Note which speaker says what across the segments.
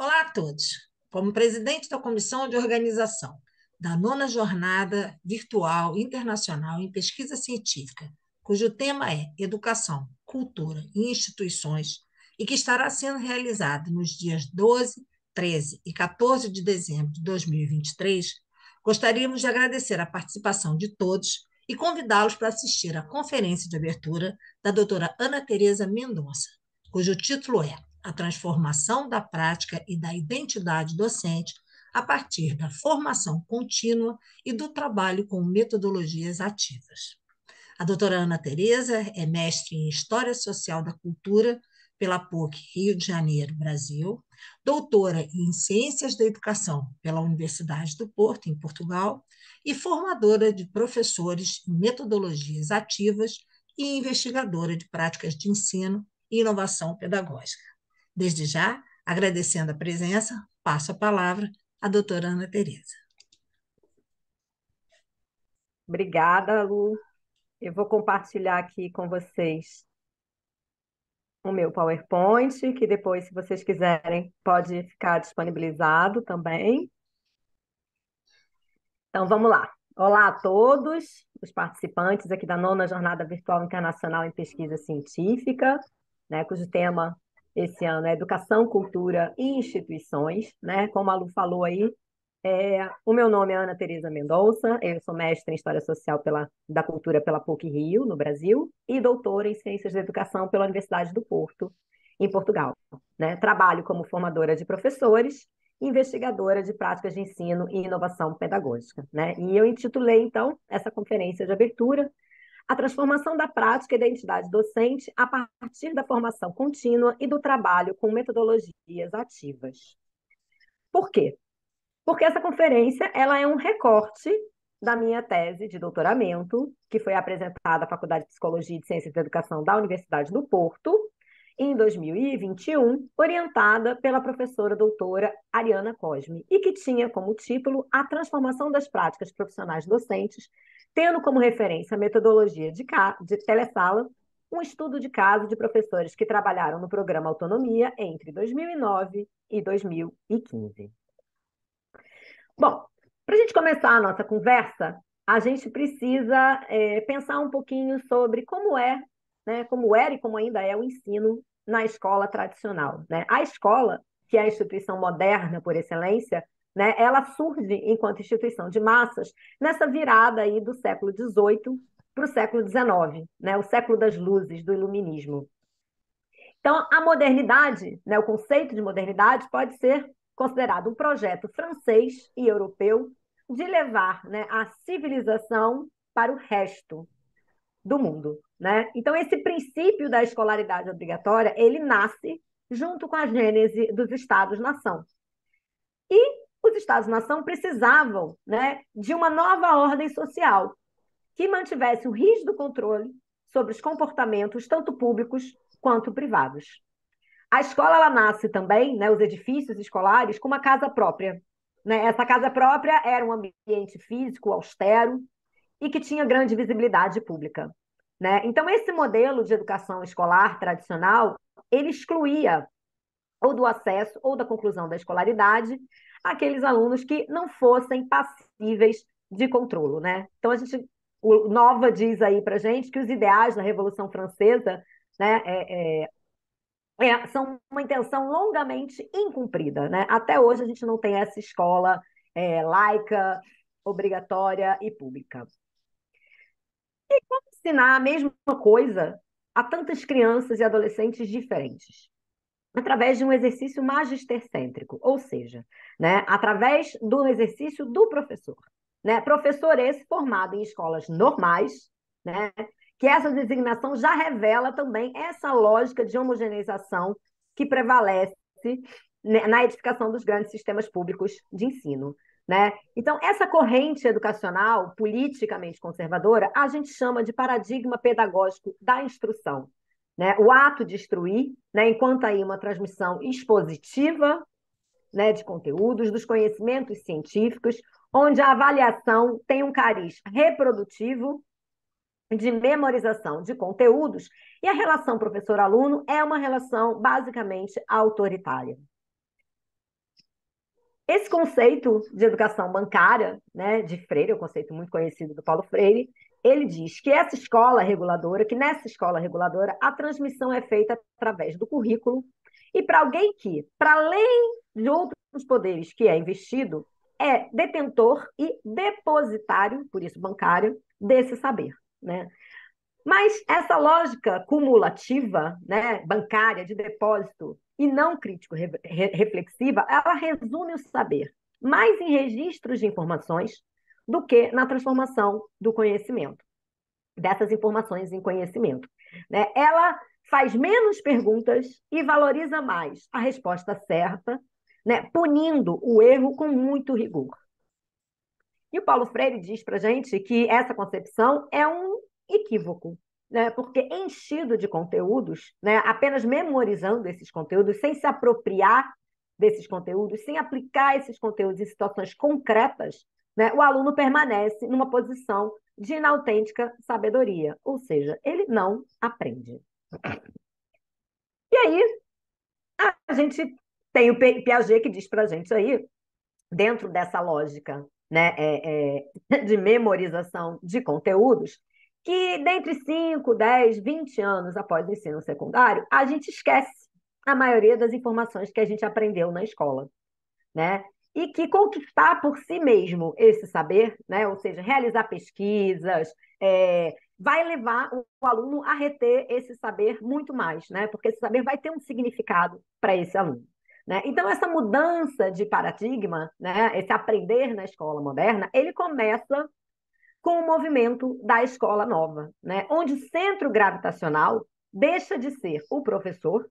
Speaker 1: Olá a todos. Como presidente da Comissão de Organização da nona Jornada Virtual Internacional em Pesquisa Científica, cujo tema é Educação, Cultura e Instituições, e que estará sendo realizada nos dias 12, 13 e 14 de dezembro de 2023, gostaríamos de agradecer a participação de todos e convidá-los para assistir à conferência de abertura da doutora Ana Tereza Mendonça, cujo título é A Transformação da Prática e da Identidade Docente a partir da formação contínua e do trabalho com metodologias ativas. A doutora Ana Tereza é mestre em História Social da Cultura pela PUC Rio de Janeiro, Brasil, doutora em Ciências da Educação pela Universidade do Porto, em Portugal, e formadora de professores em metodologias ativas e investigadora de práticas de ensino e inovação pedagógica. Desde já, agradecendo a presença, passo a palavra à doutora Ana Tereza.
Speaker 2: Obrigada, Lu. Eu vou compartilhar aqui com vocês o meu PowerPoint, que depois, se vocês quiserem, pode ficar disponibilizado também. Então, vamos lá. Olá a todos os participantes aqui da nona Jornada Virtual Internacional em Pesquisa Científica, né, cujo tema esse ano é Educação, Cultura e Instituições, né? Como a Lu falou aí, o meu nome é Ana Tereza Mendonça, eu sou mestre em História Social da Cultura pela PUC Rio, no Brasil, e doutora em Ciências da Educação pela Universidade do Porto, em Portugal. Né? Trabalho como formadora de professores, investigadora de práticas de ensino e inovação pedagógica. Né? E eu intitulei, então, essa conferência de abertura A Transformação da Prática e da Identidade Docente a partir da formação contínua e do trabalho com metodologias ativas. Por quê? Porque essa conferência ela é um recorte da minha tese de doutoramento, que foi apresentada à Faculdade de Psicologia e de Ciências da Educação da Universidade do Porto, em 2021, orientada pela professora doutora Ariana Cosme, e que tinha como título A Transformação das Práticas Profissionais Docentes, tendo como referência a metodologia de telesala, um estudo de caso de professores que trabalharam no programa Autonomia entre 2009 e 2015. Bom, para a gente começar a nossa conversa, a gente precisa pensar um pouquinho sobre como é, né, como era e como ainda é o ensino na escola tradicional. Né? A escola, que é a instituição moderna por excelência, né, ela surge enquanto instituição de massas nessa virada aí do século XVIII para o século XIX, né, o século das luzes, do iluminismo. Então, a modernidade, né, o conceito de modernidade pode ser considerado um projeto francês e europeu de levar, né, a civilização para o resto do mundo. Né? Então, esse princípio da escolaridade obrigatória, ele nasce junto com a gênese dos Estados-nação. E os Estados-nação precisavam, né, de uma nova ordem social que mantivesse um rígido controle sobre os comportamentos, tanto públicos quanto privados. A escola ela nasce também, né, os edifícios escolares, com uma casa própria. Né? Essa casa própria era um ambiente físico austero e que tinha grande visibilidade pública. Né? Então, esse modelo de educação escolar tradicional, ele excluía ou do acesso ou da conclusão da escolaridade aqueles alunos que não fossem passíveis de controle. Né? Então, o Nova diz aí para a gente que os ideais da Revolução Francesa, né, são uma intenção longamente incumprida. Né? Até hoje a gente não tem essa escola laica, obrigatória e pública. E como ensinar a mesma coisa a tantas crianças e adolescentes diferentes? Através de um exercício magistercêntrico, ou seja, né, através do exercício do professor. Né? Professor esse formado em escolas normais, né, que essa designação já revela também essa lógica de homogeneização que prevalece, né, na edificação dos grandes sistemas públicos de ensino. Né? Então, essa corrente educacional politicamente conservadora, a gente chama de paradigma pedagógico da instrução. Né? O ato de instruir, né, enquanto aí uma transmissão expositiva, né, de conteúdos, dos conhecimentos científicos, onde a avaliação tem um cariz reprodutivo, de memorização de conteúdos, e a relação professor-aluno é uma relação basicamente autoritária. Esse conceito de educação bancária, né, de Freire, é um conceito muito conhecido do Paulo Freire, ele diz que nessa escola reguladora, a transmissão é feita através do currículo e para alguém que, para além de outros poderes que é investido, é detentor e depositário, por isso bancário, desse saber, né? Mas essa lógica cumulativa, né, bancária, de depósito e não crítico-reflexiva, ela resume o saber mais em registros de informações do que na transformação do conhecimento, dessas informações em conhecimento, né? Ela faz menos perguntas e valoriza mais a resposta certa, né, punindo o erro com muito rigor. E o Paulo Freire diz para a gente que essa concepção é um equívoco, né? Porque enchido de conteúdos, né? Apenas memorizando esses conteúdos, sem se apropriar desses conteúdos, sem aplicar esses conteúdos em situações concretas, né? O aluno permanece numa posição de inautêntica sabedoria, ou seja, ele não aprende. E aí, a gente tem o Piaget que diz para a gente aí, dentro dessa lógica, né, de memorização de conteúdos, que dentre 5, 10, 20 anos após o ensino secundário, a gente esquece a maioria das informações que a gente aprendeu na escola, né? E que conquistar por si mesmo esse saber, né, ou seja, realizar pesquisas, vai levar o aluno a reter esse saber muito mais, né? Porque esse saber vai ter um significado para esse aluno. Né? Então, essa mudança de paradigma, né, esse aprender na escola moderna, ele começa com o movimento da escola nova, né, onde o centro gravitacional deixa de ser o professor,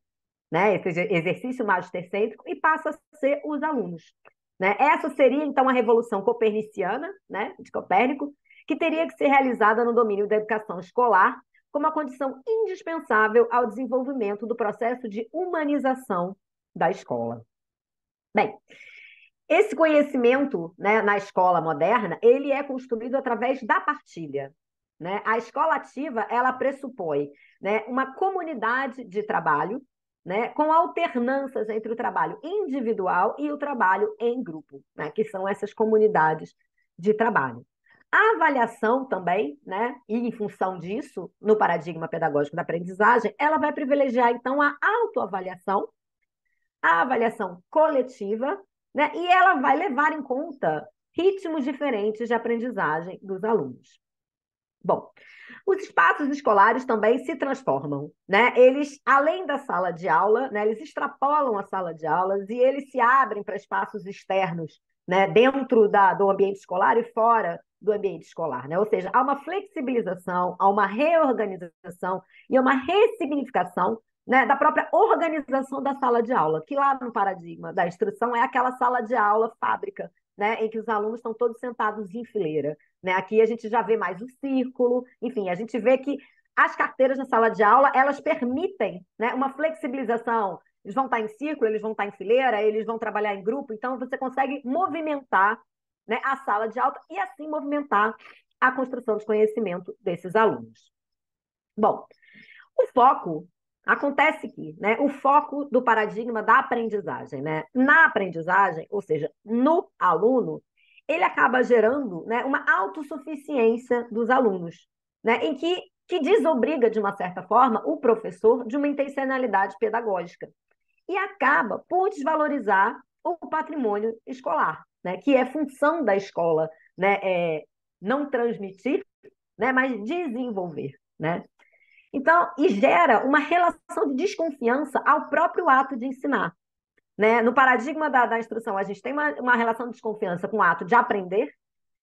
Speaker 2: né, esse exercício magistercêntrico, e passa a ser os alunos. Né? Essa seria, então, a revolução coperniciana, né, de Copérnico, que teria que ser realizada no domínio da educação escolar, como uma condição indispensável ao desenvolvimento do processo de humanização da escola. Bem, esse conhecimento, né, na escola moderna, ele é construído através da partilha. Né? A escola ativa, ela pressupõe, né, uma comunidade de trabalho, né, com alternâncias entre o trabalho individual e o trabalho em grupo, né, que são essas comunidades de trabalho. A avaliação também, né, e em função disso, no paradigma pedagógico da aprendizagem, ela vai privilegiar, então, a autoavaliação, a avaliação coletiva, né? E ela vai levar em conta ritmos diferentes de aprendizagem dos alunos. Bom, os espaços escolares também se transformam, né? Eles, além da sala de aula, né, eles extrapolam a sala de aulas e eles se abrem para espaços externos, né, dentro do ambiente escolar e fora do ambiente escolar, né? Ou seja, há uma flexibilização, há uma reorganização e uma ressignificação, né, da própria organização da sala de aula, que lá no paradigma da instrução é aquela sala de aula fábrica, né, em que os alunos estão todos sentados em fileira. Né? Aqui a gente já vê mais o círculo, enfim, a gente vê que as carteiras na sala de aula, elas permitem, né, uma flexibilização. Eles vão estar em círculo, eles vão estar em fileira, eles vão trabalhar em grupo, então você consegue movimentar, né, a sala de aula e assim movimentar a construção de conhecimento desses alunos. Bom, o foco acontece aqui, né? O foco do paradigma da aprendizagem, né? Na aprendizagem, ou seja, no aluno, ele acaba gerando, né, uma autossuficiência dos alunos, né? Em que desobriga, de uma certa forma, o professor de uma intencionalidade pedagógica e acaba por desvalorizar o patrimônio escolar, né? Que é função da escola, né? Não transmitir, né? Mas desenvolver, né? Então, e gera uma relação de desconfiança ao próprio ato de ensinar. Né? No paradigma da instrução, a gente tem uma relação de desconfiança com o ato de aprender,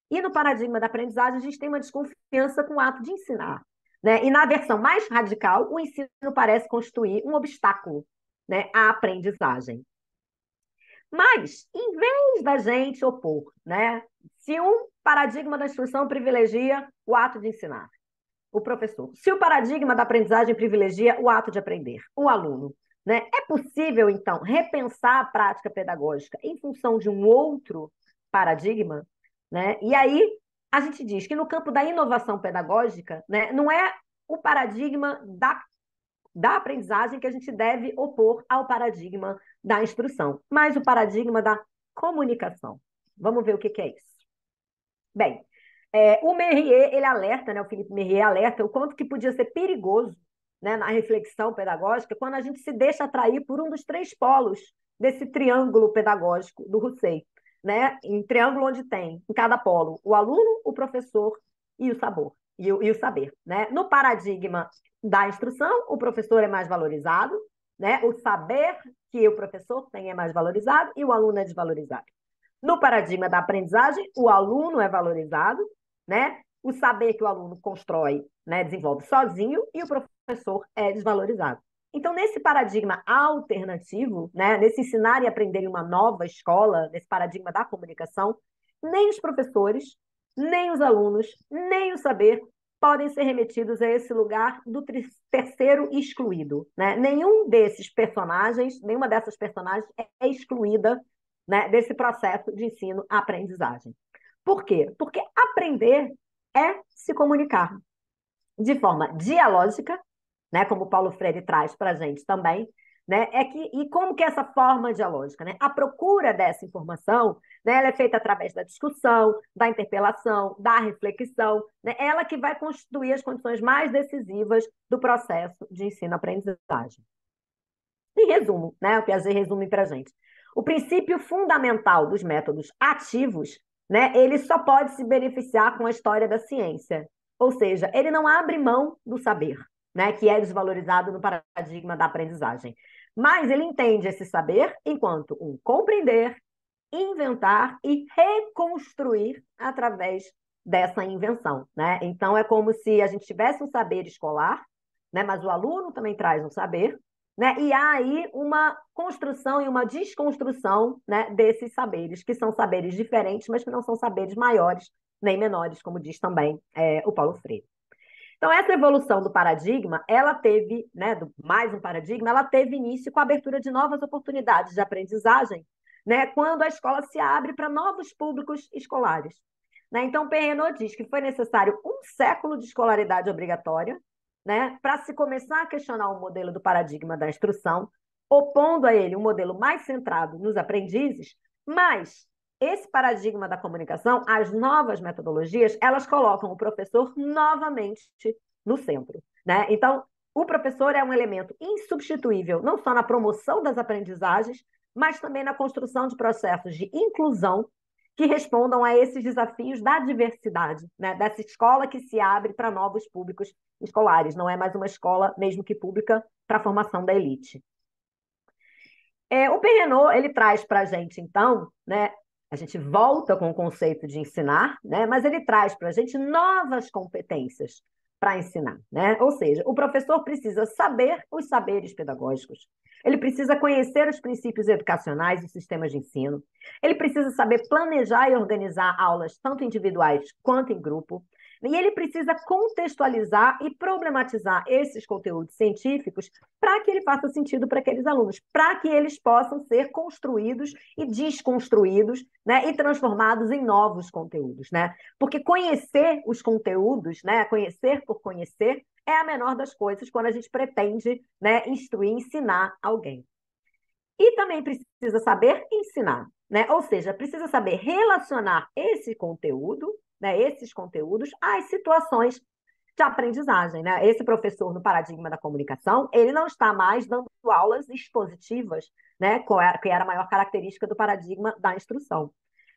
Speaker 2: e no paradigma da aprendizagem, a gente tem uma desconfiança com o ato de ensinar. Né? E na versão mais radical, o ensino parece constituir um obstáculo, né, à aprendizagem. Mas, em vez da gente opor, né, se um paradigma da instrução privilegia o ato de ensinar, o professor. Se o paradigma da aprendizagem privilegia o ato de aprender, o aluno, né? É possível, então, repensar a prática pedagógica em função de um outro paradigma? Né? E aí, a gente diz que no campo da inovação pedagógica, né, não é o paradigma da aprendizagem que a gente deve opor ao paradigma da instrução, mas o paradigma da comunicação. Vamos ver o que é isso. Bem, o Merrier, ele alerta, né, o Felipe Merrier alerta o quanto que podia ser perigoso, né, na reflexão pedagógica quando a gente se deixa atrair por um dos três polos desse triângulo pedagógico do Husserl, né? Em triângulo onde tem, em cada polo, o aluno, o professor e o sabor, e o saber, né? No paradigma da instrução, o professor é mais valorizado, né? O saber que o professor tem é mais valorizado e o aluno é desvalorizado. No paradigma da aprendizagem, o aluno é valorizado, né? O saber que o aluno constrói, né, desenvolve sozinho e o professor é desvalorizado. Então, nesse paradigma alternativo, né, nesse ensinar e aprender em uma nova escola, nesse paradigma da comunicação, nem os professores, nem os alunos, nem o saber podem ser remetidos a esse lugar do terceiro excluído, né? Nenhum desses personagens, nenhuma dessas personagens é excluída, né, desse processo de ensino-aprendizagem. Por quê? Porque aprender é se comunicar de forma dialógica, né, como o Paulo Freire traz para a gente também, né, e como que é essa forma dialógica, né? A procura dessa informação, né, ela é feita através da discussão, da interpelação, da reflexão, né? Ela que vai constituir as condições mais decisivas do processo de ensino-aprendizagem. Em resumo, né, o Piaget resume para a gente. O princípio fundamental dos métodos ativos, né, ele só pode se beneficiar com a história da ciência. Ou seja, ele não abre mão do saber, né, que é desvalorizado no paradigma da aprendizagem. Mas ele entende esse saber enquanto um compreender, inventar e reconstruir através dessa invenção, né? Então é como se a gente tivesse um saber escolar, né, mas o aluno também traz um saber, né? E há aí uma construção e uma desconstrução, né, desses saberes, que são saberes diferentes, mas que não são saberes maiores nem menores, como diz também o Paulo Freire. Então, essa evolução do paradigma, ela teve, né, mais um paradigma, ela teve início com a abertura de novas oportunidades de aprendizagem, né, quando a escola se abre para novos públicos escolares. Né? Então, Perrenot diz que foi necessário um século de escolaridade obrigatória, né, para se começar a questionar o modelo do paradigma da instrução, opondo a ele um modelo mais centrado nos aprendizes, mas esse paradigma da comunicação, as novas metodologias, elas colocam o professor novamente no centro, né? Então, o professor é um elemento insubstituível, não só na promoção das aprendizagens, mas também na construção de processos de inclusão que respondam a esses desafios da diversidade, né? Dessa escola que se abre para novos públicos escolares, não é mais uma escola, mesmo que pública, para a formação da elite. O Perrenot, ele traz para a gente, então, né, a gente volta com o conceito de ensinar, né, mas ele traz para a gente novas competências para ensinar, né? Ou seja, o professor precisa saber os saberes pedagógicos, ele precisa conhecer os princípios educacionais e sistemas de ensino, ele precisa saber planejar e organizar aulas tanto individuais quanto em grupo, e ele precisa contextualizar e problematizar esses conteúdos científicos para que ele faça sentido para aqueles alunos, para que eles possam ser construídos e desconstruídos, né, e transformados em novos conteúdos, né? Porque conhecer os conteúdos, né, conhecer por conhecer, é a menor das coisas quando a gente pretende, né, instruir, ensinar alguém. E também precisa saber ensinar, né? Ou seja, precisa saber relacionar esse conteúdo, né, esses conteúdos às situações de aprendizagem, né? Esse professor no paradigma da comunicação, ele não está mais dando aulas expositivas, né, que era a maior característica do paradigma da instrução,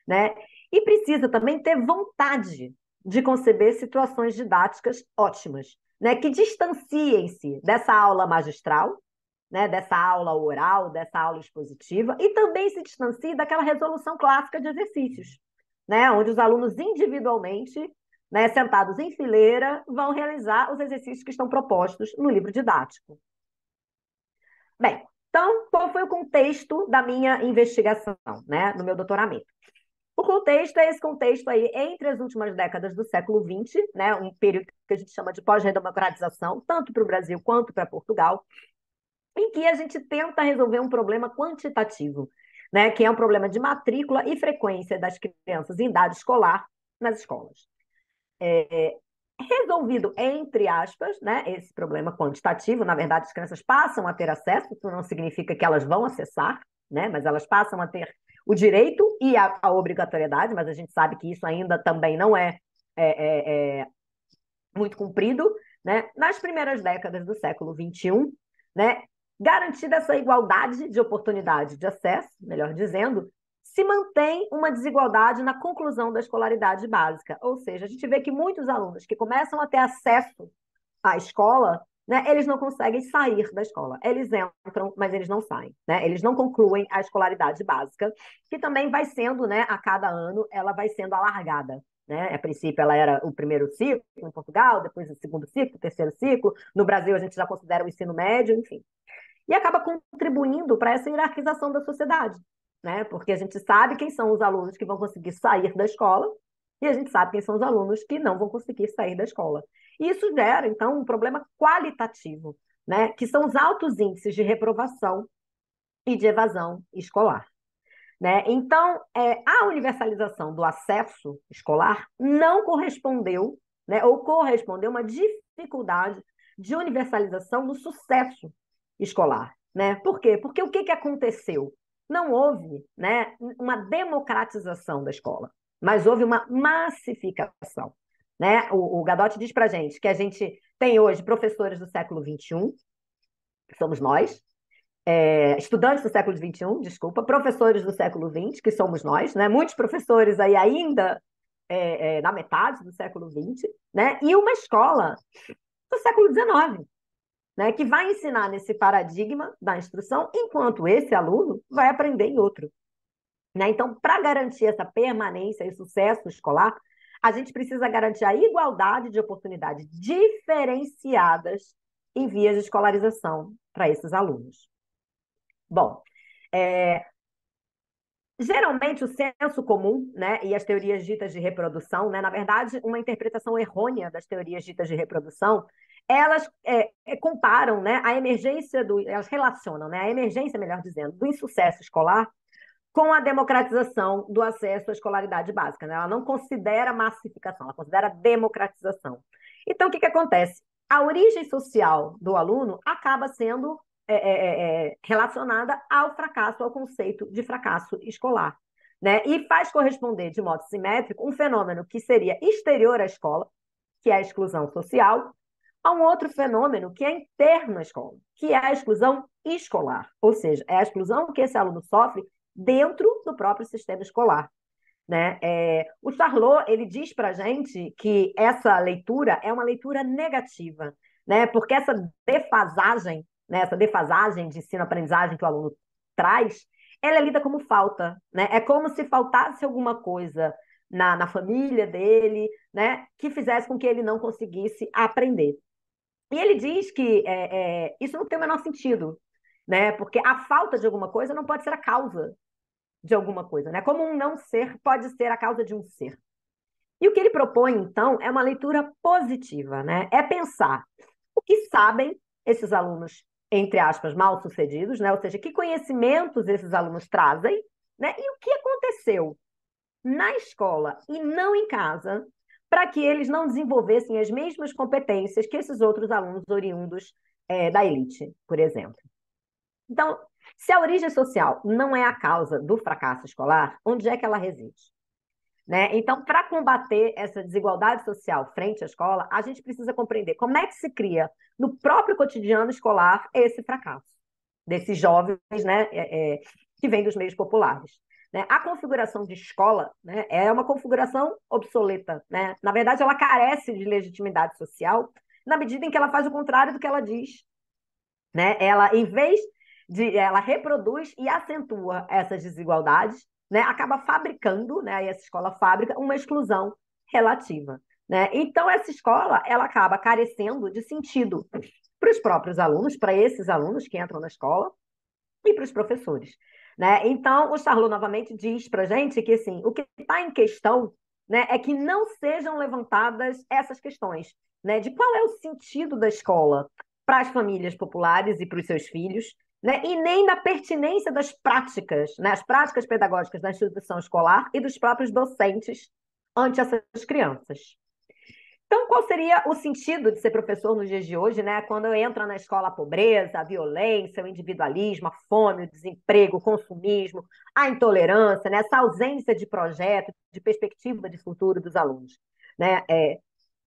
Speaker 2: né? E precisa também ter vontade de conceber situações didáticas ótimas, né, que distanciem-se dessa aula magistral, né, dessa aula oral, dessa aula expositiva, e também se distancie daquela resolução clássica de exercícios, né, onde os alunos individualmente, né, sentados em fileira, vão realizar os exercícios que estão propostos no livro didático. Bem, então, qual foi o contexto da minha investigação, né, no meu doutoramento? O contexto é esse contexto aí entre as últimas décadas do século XX, né, um período que a gente chama de pós-redemocratização, tanto para o Brasil quanto para Portugal, em que a gente tenta resolver um problema quantitativo, né, que é um problema de matrícula e frequência das crianças em idade escolar nas escolas. Resolvido, entre aspas, né, esse problema quantitativo, na verdade, as crianças passam a ter acesso, isso não significa que elas vão acessar, né, mas elas passam a ter o direito e a obrigatoriedade, mas a gente sabe que isso ainda também não é muito cumprido, né? Nas primeiras décadas do século XXI, né? Garantida essa igualdade de oportunidade de acesso, melhor dizendo, se mantém uma desigualdade na conclusão da escolaridade básica. Ou seja, a gente vê que muitos alunos que começam a ter acesso à escola, né, eles não conseguem sair da escola. Eles entram, mas eles não saem, né? Eles não concluem a escolaridade básica, que também vai sendo, né, a cada ano, ela vai sendo alargada. Né? A princípio, ela era o primeiro ciclo em Portugal, depois o segundo ciclo, o terceiro ciclo. No Brasil, a gente já considera o ensino médio, enfim. E acaba contribuindo para essa hierarquização da sociedade, né? Porque a gente sabe quem são os alunos que vão conseguir sair da escola e a gente sabe quem são os alunos que não vão conseguir sair da escola. E isso gera, então, um problema qualitativo, né? Que são os altos índices de reprovação e de evasão escolar. Né? Então, a universalização do acesso escolar não correspondeu, né, ou correspondeu a uma dificuldade de universalização do sucesso escolar. Né? Por quê? Porque o que aconteceu? Não houve, né, uma democratização da escola, mas houve uma massificação. Né? O Gadotti diz para a gente que a gente tem hoje professores do século XXI, que somos nós, estudantes do século XXI, desculpa, professores do século XX, que somos nós, né? Muitos professores aí ainda na metade do século XX, né? E uma escola do século XIX, né? Que vai ensinar nesse paradigma da instrução, enquanto esse aluno vai aprender em outro. Né? Então, para garantir essa permanência e sucesso escolar, a gente precisa garantir a igualdade de oportunidades diferenciadas em vias de escolarização para esses alunos. Bom, geralmente o senso comum, né, e as teorias ditas de reprodução, né, na verdade, uma interpretação errônea das teorias ditas de reprodução, elas comparam, né, a emergência elas relacionam, né, a emergência, melhor dizendo, do insucesso escolar com a democratização do acesso à escolaridade básica. Né? Ela não considera massificação, ela considera democratização. Então, o que acontece? A origem social do aluno acaba sendo relacionada ao fracasso, ao conceito de fracasso escolar. Né? E faz corresponder de modo simétrico um fenômeno que seria exterior à escola, que é a exclusão social, a um outro fenômeno que é interno à escola, que é a exclusão escolar, ou seja, é a exclusão que esse aluno sofre dentro do próprio sistema escolar. Né? O Charlot, ele diz para a gente que essa leitura é uma leitura negativa, né? Porque essa defasagem, né? Essa defasagem de ensino-aprendizagem que o aluno traz, ela é lida como falta. Né? É como se faltasse alguma coisa na família dele, né? Que fizesse com que ele não conseguisse aprender. E ele diz que isso não tem o menor sentido, né? Porque a falta de alguma coisa não pode ser a causa de alguma coisa, né? Como um não ser pode ser a causa de um ser. E o que ele propõe, então, é uma leitura positiva, né? É pensar o que sabem esses alunos, entre aspas, mal-sucedidos, né? Ou seja, que conhecimentos esses alunos trazem, né? E o que aconteceu na escola e não em casa para que eles não desenvolvessem as mesmas competências que esses outros alunos oriundos da elite, por exemplo. Então, se a origem social não é a causa do fracasso escolar, onde é que ela reside? Né? Então, para combater essa desigualdade social frente à escola, a gente precisa compreender como é que se cria no próprio cotidiano escolar esse fracasso desses jovens, né, que vêm dos meios populares. Né? A configuração de escola, né, é uma configuração obsoleta. Né? Na verdade, ela carece de legitimidade social na medida em que ela faz o contrário do que ela diz. Né? Ela, em vez ela reproduz e acentua essas desigualdades, né? Acaba fabricando, né? Essa escola fábrica uma exclusão relativa. Né? Então, essa escola ela acaba carecendo de sentido para os próprios alunos, para esses alunos que entram na escola, e para os professores. Né? Então, o Charlot novamente diz para a gente que assim, o que está em questão, né, é que não sejam levantadas essas questões, né, de qual é o sentido da escola para as famílias populares e para os seus filhos, né, e nem da pertinência das práticas, né, as práticas pedagógicas da instituição escolar e dos próprios docentes ante essas crianças. Então, qual seria o sentido de ser professor nos dias de hoje, né? Quando entra na escola a pobreza, a violência, o individualismo, a fome, o desemprego, o consumismo, a intolerância, né? Essa ausência de projeto, de perspectiva de futuro dos alunos, né?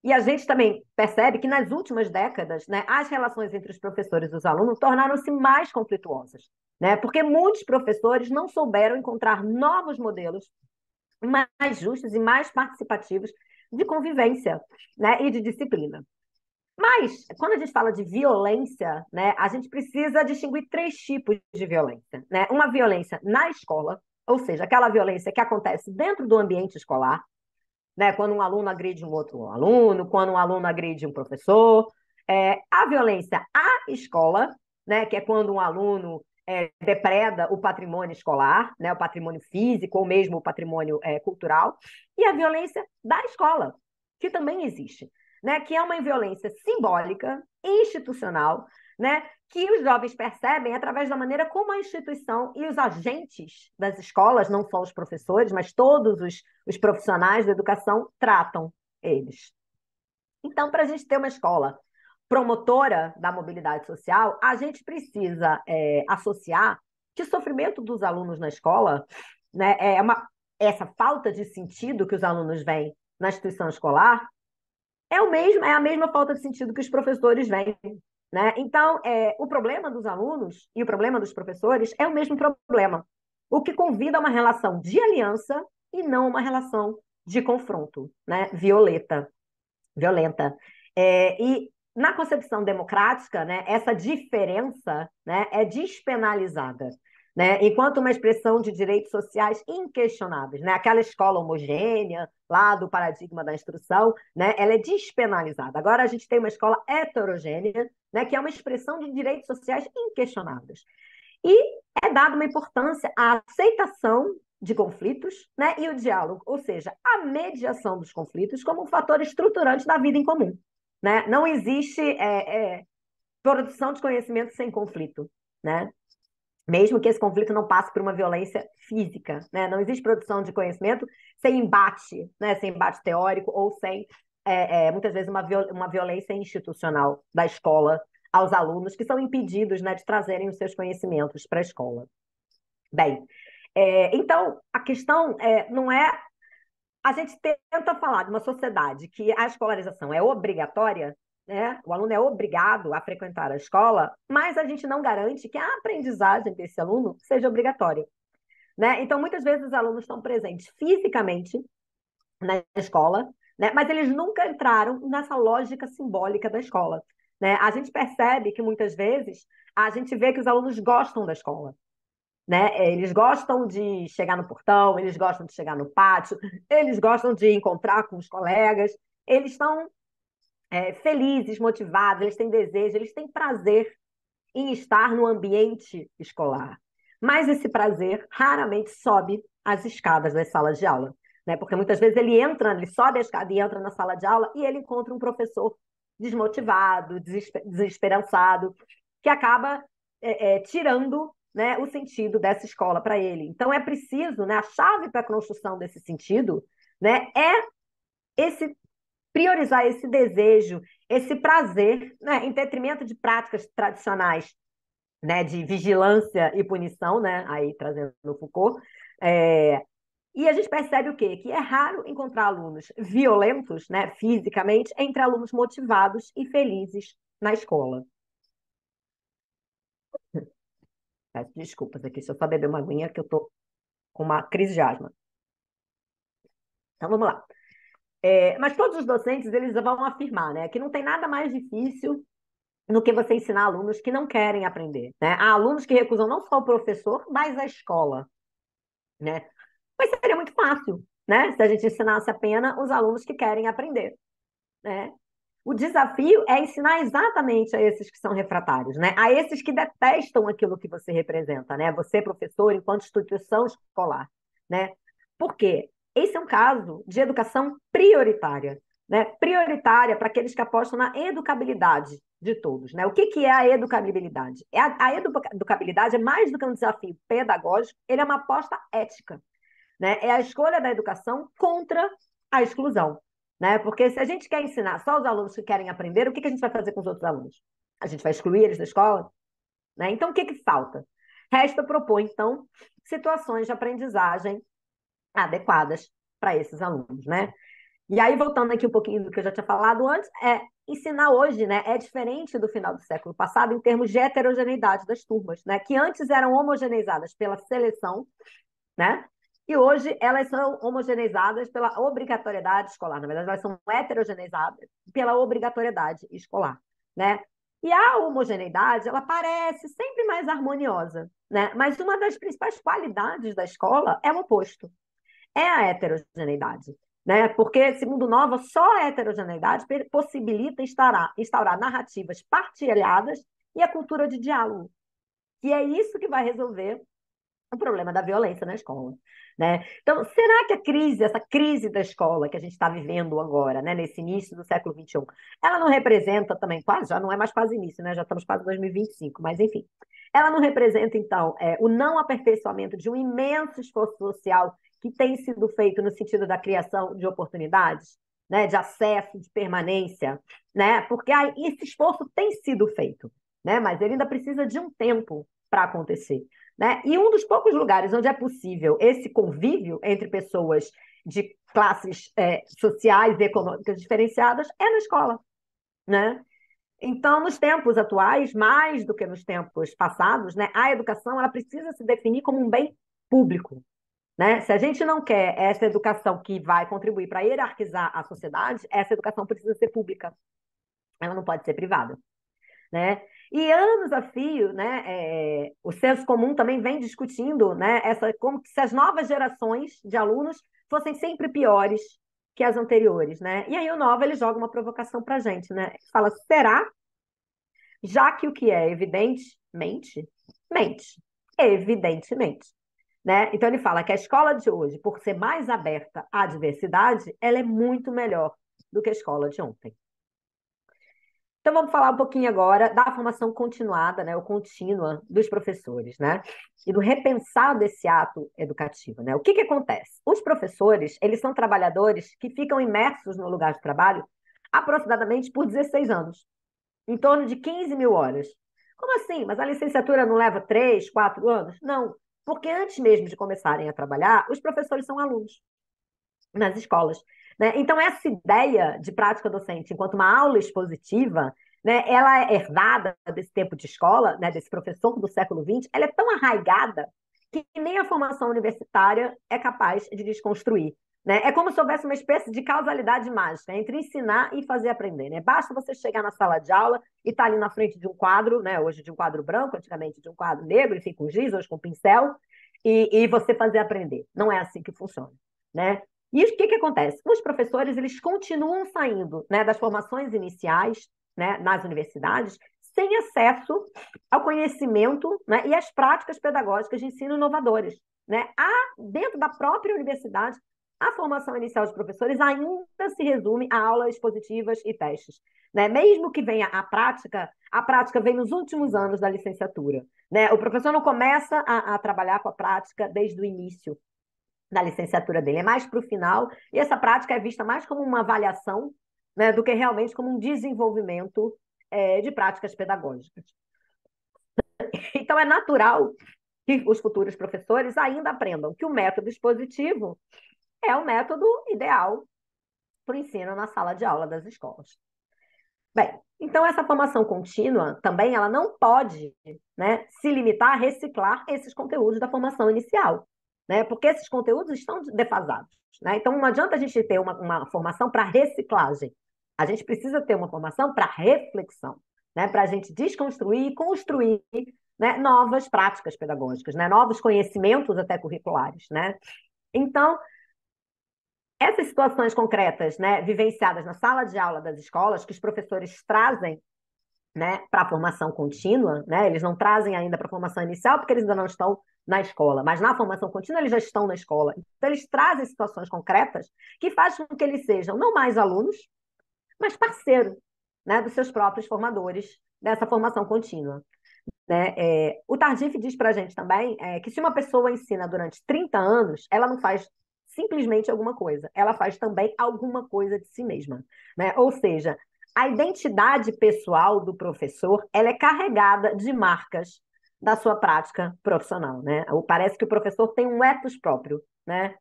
Speaker 2: E a gente também percebe que nas últimas décadas, né, as relações entre os professores e os alunos tornaram-se mais conflituosas, né? Porque muitos professores não souberam encontrar novos modelos mais justos e mais participativos de convivência, né, e de disciplina. Mas, quando a gente fala de violência, né, a gente precisa distinguir três tipos de violência, né? Uma violência na escola, ou seja, aquela violência que acontece dentro do ambiente escolar, né? Quando um aluno agride um outro aluno, quando um aluno agride um professor. A violência à escola, né? Que é quando um aluno depreda o patrimônio escolar, né? O patrimônio físico ou mesmo o patrimônio cultural. E a violência da escola, que também existe, né? Que é uma violência simbólica, institucional, né? Que os jovens percebem através da maneira como a instituição e os agentes das escolas, não só os professores, mas todos os profissionais da educação, tratam eles. Então, para a gente ter uma escola promotora da mobilidade social, a gente precisa associar que o sofrimento dos alunos na escola, né, essa falta de sentido que os alunos veem na instituição escolar, é a mesma falta de sentido que os professores veem, né? Então, o problema dos alunos e o problema dos professores é o mesmo problema, o que convida a uma relação de aliança e não uma relação de confronto, né? Violenta. E na concepção democrática, né, essa diferença, né, é despenalizada, né, enquanto uma expressão de direitos sociais inquestionáveis, né, aquela escola homogênea lá do paradigma da instrução, né, ela é despenalizada. Agora a gente tem uma escola heterogênea, né, que é uma expressão de direitos sociais inquestionáveis. E é dada uma importância à aceitação de conflitos, né, e o diálogo, ou seja, a mediação dos conflitos como um fator estruturante da vida em comum. Né? Não existe produção de conhecimento sem conflito, né? Mesmo que esse conflito não passe por uma violência física, né? Não existe produção de conhecimento sem embate, né? Sem embate teórico ou sem, muitas vezes, uma violência institucional da escola aos alunos que são impedidos, né, de trazerem os seus conhecimentos para a escola. Bem, então, a questão não é... A gente tenta falar de uma sociedade que a escolarização é obrigatória, né? O aluno é obrigado a frequentar a escola, mas a gente não garante que a aprendizagem desse aluno seja obrigatória, né? Então, muitas vezes os alunos estão presentes fisicamente na escola, né? Mas eles nunca entraram nessa lógica simbólica da escola, né? A gente percebe que muitas vezes a gente vê que os alunos gostam da escola, né? Eles gostam de chegar no portão, eles gostam de chegar no pátio, eles gostam de encontrar com os colegas, eles estão felizes, motivados, eles têm desejo, eles têm prazer em estar no ambiente escolar. Mas esse prazer raramente sobe as escadas das salas de aula, né? Porque muitas vezes ele sobe a escada e entra na sala de aula e ele encontra um professor desmotivado, desesperançado, que acaba tirando, né, o sentido dessa escola para ele. Então é preciso, né, a chave para a construção desse sentido, né, é esse priorizar esse desejo, esse prazer, né, em detrimento de práticas tradicionais, né, de vigilância e punição, né, aí trazendo o Foucault. E a gente percebe o quê? Que é raro encontrar alunos violentos, né, fisicamente, entre alunos motivados e felizes na escola. Peço desculpas aqui, deixa eu só beber uma aguinha, que eu estou com uma crise de asma. Então, vamos lá. Mas todos os docentes, eles vão afirmar, né, que não tem nada mais difícil do que você ensinar alunos que não querem aprender, né? Há alunos que recusam não só o professor, mas a escola, né? Mas seria muito fácil, né? Se a gente ensinasse apenas os alunos que querem aprender, né? O desafio é ensinar exatamente a esses que são refratários, né? A esses que detestam aquilo que você representa, né? Você, professor, enquanto instituição escolar, né? Por quê? Esse é um caso de educação prioritária, né? Prioritária para aqueles que apostam na educabilidade de todos, né? O que é a educabilidade? A educabilidade é mais do que um desafio pedagógico, ele é uma aposta ética, né? É a escolha da educação contra a exclusão. né? Porque se a gente quer ensinar só os alunos que querem aprender, o que a gente vai fazer com os outros alunos? A gente vai excluir eles da escola? Né? Então, o que falta? Resta propor, então, situações de aprendizagem adequadas para esses alunos, né? E aí, voltando aqui um pouquinho do que eu já tinha falado antes, ensinar hoje, né, é diferente do final do século passado em termos de heterogeneidade das turmas, né, que antes eram homogeneizadas pela seleção, né, e hoje elas são homogeneizadas pela obrigatoriedade escolar. Na verdade, elas são heterogeneizadas pela obrigatoriedade escolar, né? E a homogeneidade, ela parece sempre mais harmoniosa, né? Mas uma das principais qualidades da escola é o oposto, é a heterogeneidade. Né? Porque, segundo Nova, só a heterogeneidade possibilita instaurar narrativas partilhadas e a cultura de diálogo. E é isso que vai resolver o problema da violência na escola. Né? Então, será que essa crise da escola que a gente está vivendo agora, né, nesse início do século XXI, ela não representa também, quase, já não é mais quase início, né? Já estamos quase em 2025, mas enfim, ela não representa, então, o não aperfeiçoamento de um imenso esforço social que tem sido feito no sentido da criação de oportunidades, né, de acesso, de permanência, né? Porque esse esforço tem sido feito, né? Mas ele ainda precisa de um tempo para acontecer. Né? E um dos poucos lugares onde é possível esse convívio entre pessoas de classes sociais e econômicas diferenciadas é na escola. Né? Então, nos tempos atuais, mais do que nos tempos passados, né, a educação ela precisa se definir como um bem público. Né? Se a gente não quer essa educação que vai contribuir para hierarquizar a sociedade, essa educação precisa ser pública. Ela não pode ser privada. Né? E anos a fio, né, o senso comum também vem discutindo, né, como se as novas gerações de alunos fossem sempre piores que as anteriores, né? E aí o Nova ele joga uma provocação para a gente, né? Fala, será? Já que o que é evidentemente, mente. Evidentemente. Né? Então ele fala que a escola de hoje, por ser mais aberta à diversidade, ela é muito melhor do que a escola de ontem. Então, vamos falar um pouquinho agora da formação continuada, né, ou contínua dos professores, né, e do repensar desse ato educativo, né? O que acontece? Os professores, eles são trabalhadores que ficam imersos no lugar de trabalho aproximadamente por 16 anos, em torno de 15 mil horas. Como assim? Mas a licenciatura não leva 3, 4 anos? Não, porque antes mesmo de começarem a trabalhar, os professores são alunos nas escolas. Né? Então, essa ideia de prática docente enquanto uma aula expositiva, né, ela é herdada desse tempo de escola, né, desse professor do século XX, ela é tão arraigada que nem a formação universitária é capaz de desconstruir. Né? É como se houvesse uma espécie de causalidade mágica entre ensinar e fazer aprender. Né? Basta você chegar na sala de aula e estar ali na frente de um quadro, né? Hoje de um quadro branco, antigamente de um quadro negro, enfim, com giz, hoje com pincel, e você fazer aprender. Não é assim que funciona. Né? E o que acontece? Os professores eles continuam saindo, né, das formações iniciais, né, nas universidades sem acesso ao conhecimento, né, e às práticas pedagógicas de ensino inovadoras. Né? Dentro da própria universidade, a formação inicial dos professores ainda se resume a aulas expositivas e testes. Né? Mesmo que venha a prática vem nos últimos anos da licenciatura. Né? O professor não começa a trabalhar com a prática desde o início da licenciatura dele, é mais para o final, e essa prática é vista mais como uma avaliação, né, do que realmente como um desenvolvimento de práticas pedagógicas. Então, é natural que os futuros professores ainda aprendam que o método expositivo é o método ideal para o ensino na sala de aula das escolas. Bem, então essa formação contínua também ela não pode, né, se limitar a reciclar esses conteúdos da formação inicial. Né? Porque esses conteúdos estão defasados. Né? Então, não adianta a gente ter uma formação para reciclagem. A gente precisa ter uma formação para reflexão, né? Para a gente desconstruir e construir, né, novas práticas pedagógicas, né? Novos conhecimentos até curriculares. Né? Então, essas situações concretas, né, vivenciadas na sala de aula das escolas, que os professores trazem, né, para a formação contínua, né? Eles não trazem ainda para a formação inicial, porque eles ainda não estão na escola, mas na formação contínua eles já estão na escola. Então, eles trazem situações concretas que fazem com que eles sejam não mais alunos, mas parceiro, né, dos seus próprios formadores dessa formação contínua. Né? O Tardif diz para a gente também que se uma pessoa ensina durante 30 anos, ela não faz simplesmente alguma coisa, ela faz também alguma coisa de si mesma, né? Ou seja, a identidade pessoal do professor, ela é carregada de marcas da sua prática profissional, né? Parece que o professor tem um ethos próprio, né?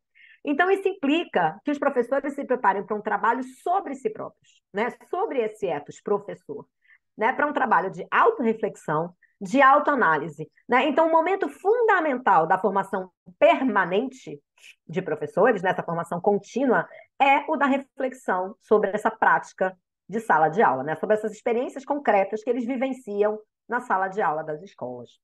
Speaker 2: Então, isso implica que os professores se preparem para um trabalho sobre si próprios, né? Sobre esse ethos professor, né? Para um trabalho de autorreflexão, de autoanálise, né? Então, um momento fundamental da formação permanente de professores, nessa formação contínua, é o da reflexão sobre essa prática de sala de aula, né? Sobre essas experiências concretas que eles vivenciam na sala de aula das escolas.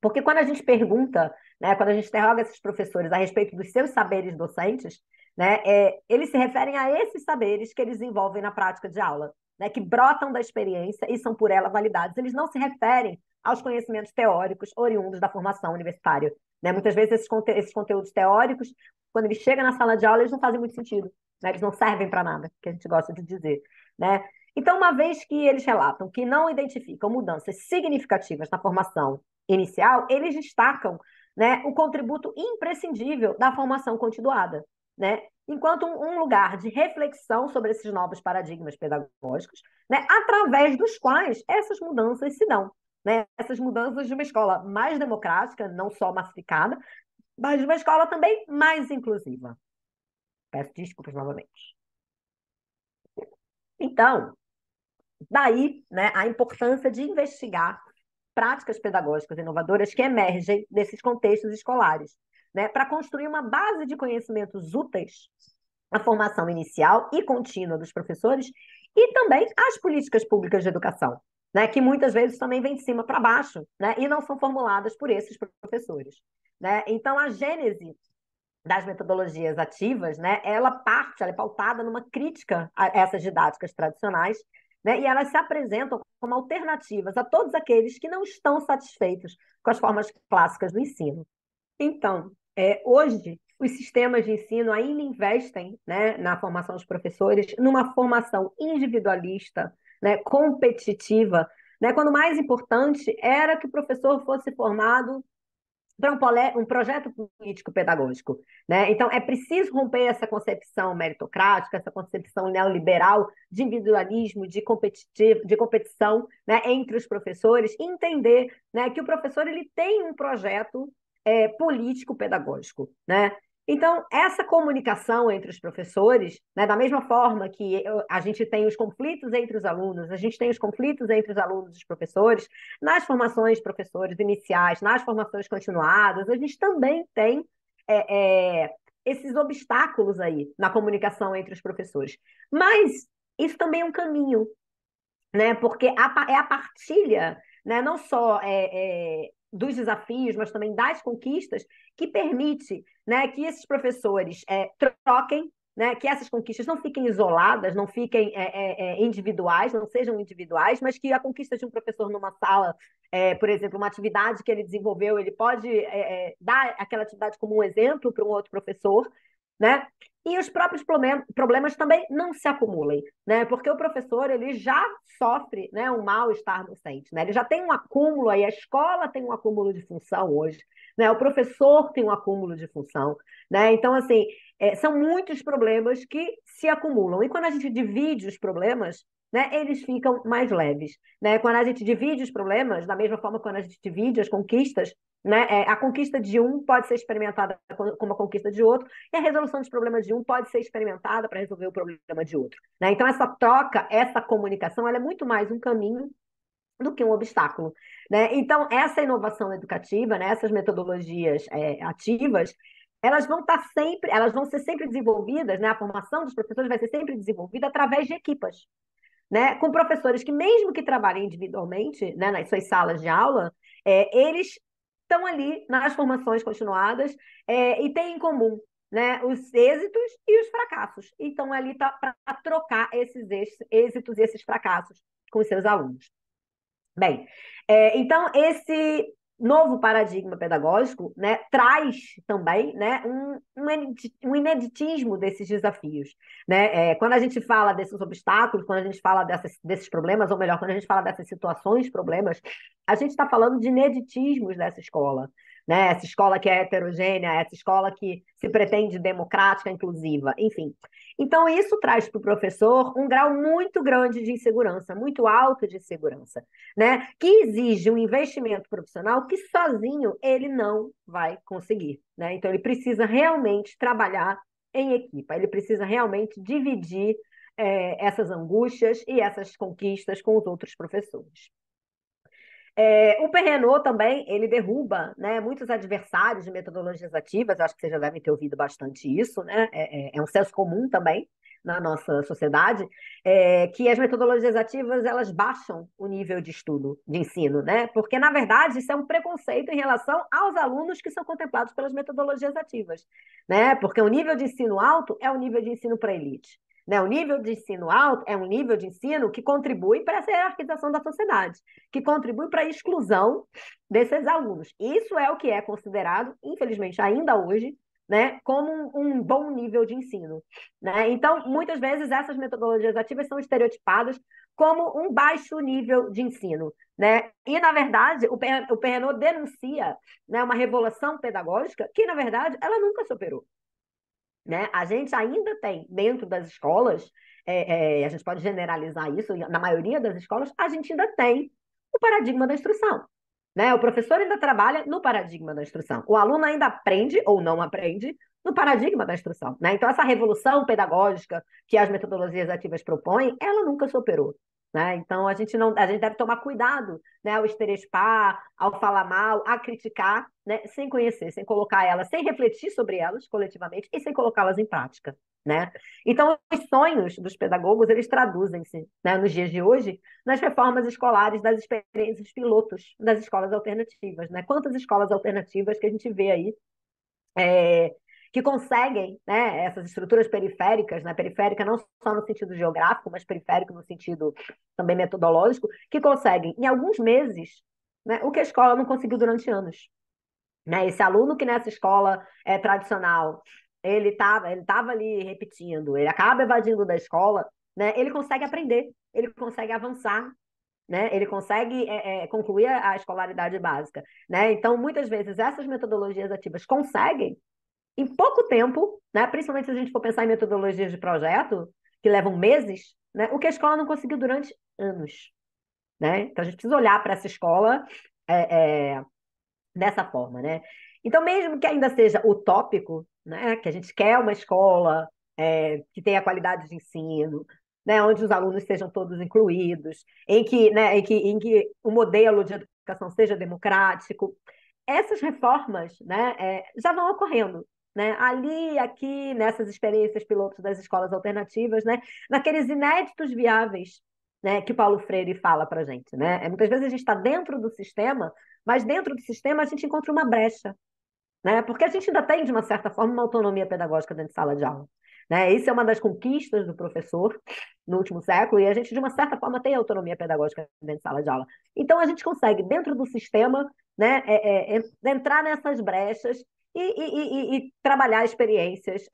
Speaker 2: Porque quando a gente pergunta, né, quando a gente interroga esses professores a respeito dos seus saberes docentes, né, eles se referem a esses saberes que eles desenvolvem na prática de aula, né, que brotam da experiência e são por ela validados. Eles não se referem aos conhecimentos teóricos oriundos da formação universitária. Né? Muitas vezes esses conteúdos teóricos, quando eles chegam na sala de aula, eles não fazem muito sentido, né? Eles não servem para nada, que a gente gosta de dizer. Né? Então, uma vez que eles relatam que não identificam mudanças significativas na formação inicial, eles destacam, né, o contributo imprescindível da formação continuada, né, enquanto um lugar de reflexão sobre esses novos paradigmas pedagógicos, né, através dos quais essas mudanças se dão. Né, essas mudanças de uma escola mais democrática, não só massificada, mas de uma escola também mais inclusiva. Peço desculpas novamente. Então, daí, né, a importância de investigar práticas pedagógicas inovadoras que emergem desses contextos escolares, né, para construir uma base de conhecimentos úteis à formação inicial e contínua dos professores e também às políticas públicas de educação, né, que muitas vezes também vêm de cima para baixo, né, e não são formuladas por esses professores. Né? Então, a gênese das metodologias ativas, né, ela é pautada numa crítica a essas didáticas tradicionais, né, e elas se apresentam como alternativas a todos aqueles que não estão satisfeitos com as formas clássicas do ensino. Então, hoje, os sistemas de ensino ainda investem, né, na formação dos professores, numa formação individualista, né, competitiva, né, quando o mais importante era que o professor fosse formado para um projeto político-pedagógico. Né? Então, é preciso romper essa concepção meritocrática, essa concepção neoliberal de individualismo, de competição, né, entre os professores, e entender, né, que o professor ele tem um projeto político-pedagógico. Né? Então, essa comunicação entre os professores, né, da mesma forma que a gente tem os conflitos entre os alunos, a gente tem os conflitos entre os alunos e os professores, nas formações de professores iniciais, nas formações continuadas, a gente também tem esses obstáculos aí na comunicação entre os professores. Mas isso também é um caminho, né? Porque é a partilha, né? Não só dos desafios, mas também das conquistas, que permite, né, que esses professores troquem, né, que essas conquistas não fiquem isoladas, não fiquem individuais, não sejam individuais, mas que a conquista de um professor numa sala, por exemplo, uma atividade que ele desenvolveu, ele pode dar aquela atividade como um exemplo para um outro professor, né? E os próprios problemas também não se acumulem, né? Porque o professor ele já sofre, né, um mal-estar docente, né? Ele já tem um acúmulo aí, a escola tem um acúmulo de função hoje, né? O professor tem um acúmulo de função, né? Então, assim, são muitos problemas que se acumulam. E quando a gente divide os problemas, né, eles ficam mais leves, né? Quando a gente divide os problemas, da mesma forma que quando a gente divide as conquistas, né, a conquista de um pode ser experimentada como a conquista de outro, e a resolução dos problemas de um pode ser experimentada para resolver o problema de outro. Né? Então, essa troca, essa comunicação, ela é muito mais um caminho do que um obstáculo. Né? Então, essa inovação educativa, né, essas metodologias ativas, elas vão estar sempre, elas vão ser sempre desenvolvidas, né? A formação dos professores vai ser sempre desenvolvida através de equipas, né? Com professores que, mesmo que trabalhem individualmente, né, nas suas salas de aula, eles estão ali nas formações continuadas e têm em comum, né, os êxitos e os fracassos. Então, ali está para trocar esses êxitos e esses fracassos com os seus alunos. Bem, então, novo paradigma pedagógico, né, traz também, né, um ineditismo desses desafios. Né? Quando a gente fala desses obstáculos, quando a gente fala desses problemas, ou melhor, quando a gente fala dessas situações, problemas, a gente está falando de ineditismos dessa escola. Né? Essa escola que é heterogênea, essa escola que se pretende democrática, inclusiva, enfim. Então, isso traz para o professor um grau muito grande de insegurança, muito alto de insegurança, né? Que exige um investimento profissional que sozinho ele não vai conseguir, né? Então, ele precisa realmente trabalhar em equipa, ele precisa realmente dividir essas angústias e essas conquistas com os outros professores. O Perrenot também, ele derruba, né, muitos adversários de metodologias ativas, acho que vocês já devem ter ouvido bastante isso, né? É um senso comum também na nossa sociedade, que as metodologias ativas, elas baixam o nível de estudo, de ensino, né? Porque, na verdade, isso é um preconceito em relação aos alunos que são contemplados pelas metodologias ativas, né? Porque o nível de ensino alto é o nível de ensino para a elite. Né? O nível de ensino alto é um nível de ensino que contribui para essa hierarquização da sociedade, que contribui para a exclusão desses alunos. Isso é o que é considerado, infelizmente, ainda hoje, né, como um bom nível de ensino. Né? Então, muitas vezes, essas metodologias ativas são estereotipadas como um baixo nível de ensino. Né? E, na verdade, o Perrenot denuncia, né, uma revolução pedagógica que, na verdade, ela nunca se operou. Né? A gente ainda tem, dentro das escolas, a gente pode generalizar isso, na maioria das escolas, a gente ainda tem o paradigma da instrução. Né? O professor ainda trabalha no paradigma da instrução. O aluno ainda aprende ou não aprende no paradigma da instrução. Né? Então, essa revolução pedagógica que as metodologias ativas propõem, ela nunca se operou. Né? Então, a gente deve tomar cuidado, né, ao estereotipar, ao falar mal, a criticar, né, sem conhecer, sem colocar elas, sem refletir sobre elas coletivamente e sem colocá-las em prática. Né? Então, os sonhos dos pedagogos, eles traduzem-se, né, nos dias de hoje nas reformas escolares das experiências pilotos das escolas alternativas. Né? Quantas escolas alternativas que a gente vê aí que conseguem, né, essas estruturas periféricas, né, periférica não só no sentido geográfico, mas periférico no sentido também metodológico, que conseguem, em alguns meses, né, o que a escola não conseguiu durante anos. Né? Esse aluno que nessa escola tradicional, ele tava ali repetindo, ele acaba evadindo da escola, né, ele consegue aprender, ele consegue avançar, né? Ele consegue concluir a escolaridade básica. Né? Então, muitas vezes, essas metodologias ativas conseguem em pouco tempo, né, principalmente se a gente for pensar em metodologias de projeto, que levam meses, né, o que a escola não conseguiu durante anos. Né? Então, a gente precisa olhar para essa escola dessa forma. Né? Então, mesmo que ainda seja utópico, né, que a gente quer uma escola que tenha qualidade de ensino, né, onde os alunos sejam todos incluídos, em que o modelo de educação seja democrático, essas reformas, né, já vão ocorrendo. Né? Ali, aqui, nessas experiências pilotos das escolas alternativas, né? Naqueles inéditos viáveis, né, que Paulo Freire fala para a gente. Né? Muitas vezes a gente está dentro do sistema, mas dentro do sistema a gente encontra uma brecha. Né? Porque a gente ainda tem, de uma certa forma, uma autonomia pedagógica dentro de sala de aula. Né? Isso é uma das conquistas do professor no último século, e a gente, de uma certa forma, tem autonomia pedagógica dentro de sala de aula. Então, a gente consegue, dentro do sistema, né, entrar nessas brechas e trabalhar experiências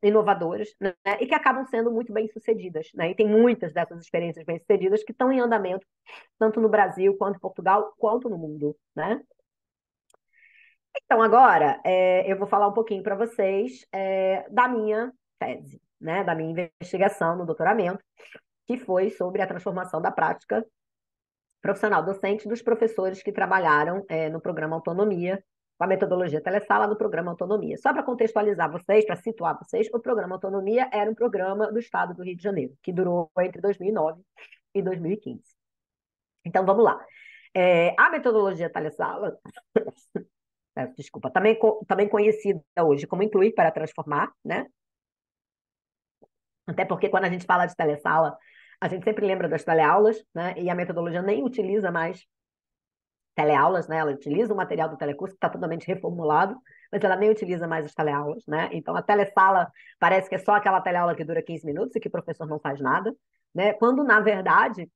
Speaker 2: inovadoras, né, e que acabam sendo muito bem-sucedidas. Né? E tem muitas dessas experiências bem-sucedidas que estão em andamento, tanto no Brasil, quanto em Portugal, quanto no mundo. Né? Então, agora, eu vou falar um pouquinho para vocês da minha tese, né, da minha investigação no doutoramento, que foi sobre a transformação da prática profissional docente dos professores que trabalharam no programa Autonomia, com a metodologia Telesala no programa Autonomia. Só para contextualizar vocês, para situar vocês, o programa Autonomia era um programa do Estado do Rio de Janeiro, que durou entre 2009 e 2015. Então, vamos lá. A metodologia Telesala desculpa, também conhecida hoje como Incluir para Transformar, né? Até porque quando a gente fala de telesala, a gente sempre lembra das teleaulas, né? E a metodologia nem utiliza mais teleaulas, né? Ela utiliza o material do telecurso, que está totalmente reformulado, mas ela nem utiliza mais as teleaulas, né? Então, a telesala parece que é só aquela teleaula que dura 15 minutos e que o professor não faz nada, né? Quando, na verdade,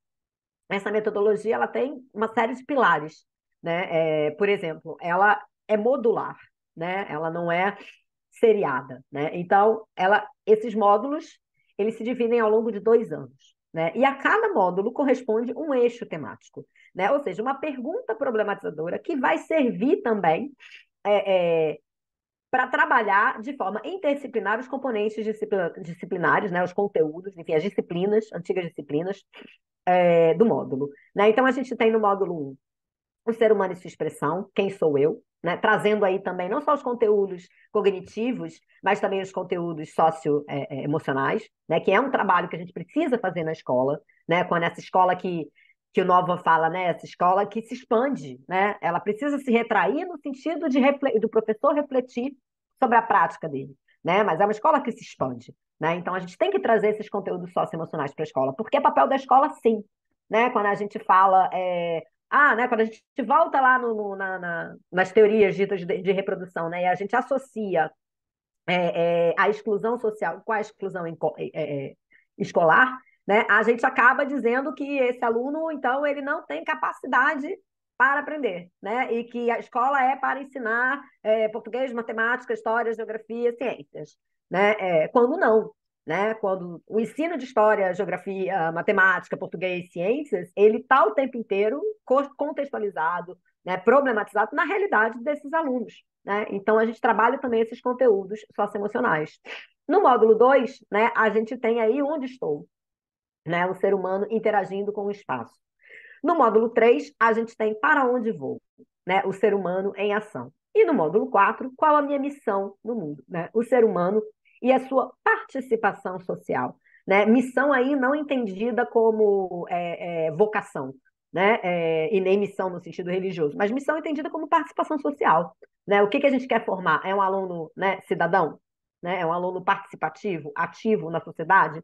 Speaker 2: essa metodologia ela tem uma série de pilares, né? Por exemplo, ela é modular, né? Ela não é seriada, né? Então, esses módulos, eles se dividem ao longo de 2 anos, né? E a cada módulo corresponde um eixo temático, né? Ou seja, uma pergunta problematizadora que vai servir também para trabalhar de forma interdisciplinar os componentes disciplinares, né? Os conteúdos, enfim, as disciplinas, antigas disciplinas do módulo, né? Então, a gente tem no módulo 1 o ser humano e sua expressão, quem sou eu, né? Trazendo aí também não só os conteúdos cognitivos, mas também os conteúdos socioemocionais, né? Que é um trabalho que a gente precisa fazer na escola, né? Quando essa escola que o Nova fala, né? Essa escola que se expande, né? Ela precisa se retrair no sentido do professor refletir sobre a prática dele, né? Mas é uma escola que se expande, né? Então a gente tem que trazer esses conteúdos socioemocionais para a escola, porque é papel da escola, sim, né? Quando a gente fala né, quando a gente volta lá nas teorias ditas de reprodução, né, e a gente associa a exclusão social com a exclusão escolar, né, a gente acaba dizendo que esse aluno, então, ele não tem capacidade para aprender, né, e que a escola é para ensinar português, matemática, história, geografia, ciências, né, quando não. Né? Quando o ensino de história, geografia, matemática, português, ciências, ele está o tempo inteiro contextualizado, né, problematizado na realidade desses alunos. Né? Então, a gente trabalha também esses conteúdos socioemocionais. No módulo 2, né, a gente tem aí onde estou, né, o ser humano interagindo com o espaço. No módulo 3, a gente tem para onde vou, né, o ser humano em ação. E no módulo 4, qual a minha missão no mundo? Né? O ser humano e a sua participação social. Né? Missão aí não entendida como vocação, né? E nem missão no sentido religioso, mas missão entendida como participação social. Né? O que a gente quer formar? É um aluno, né, cidadão? Né? É um aluno participativo, ativo na sociedade?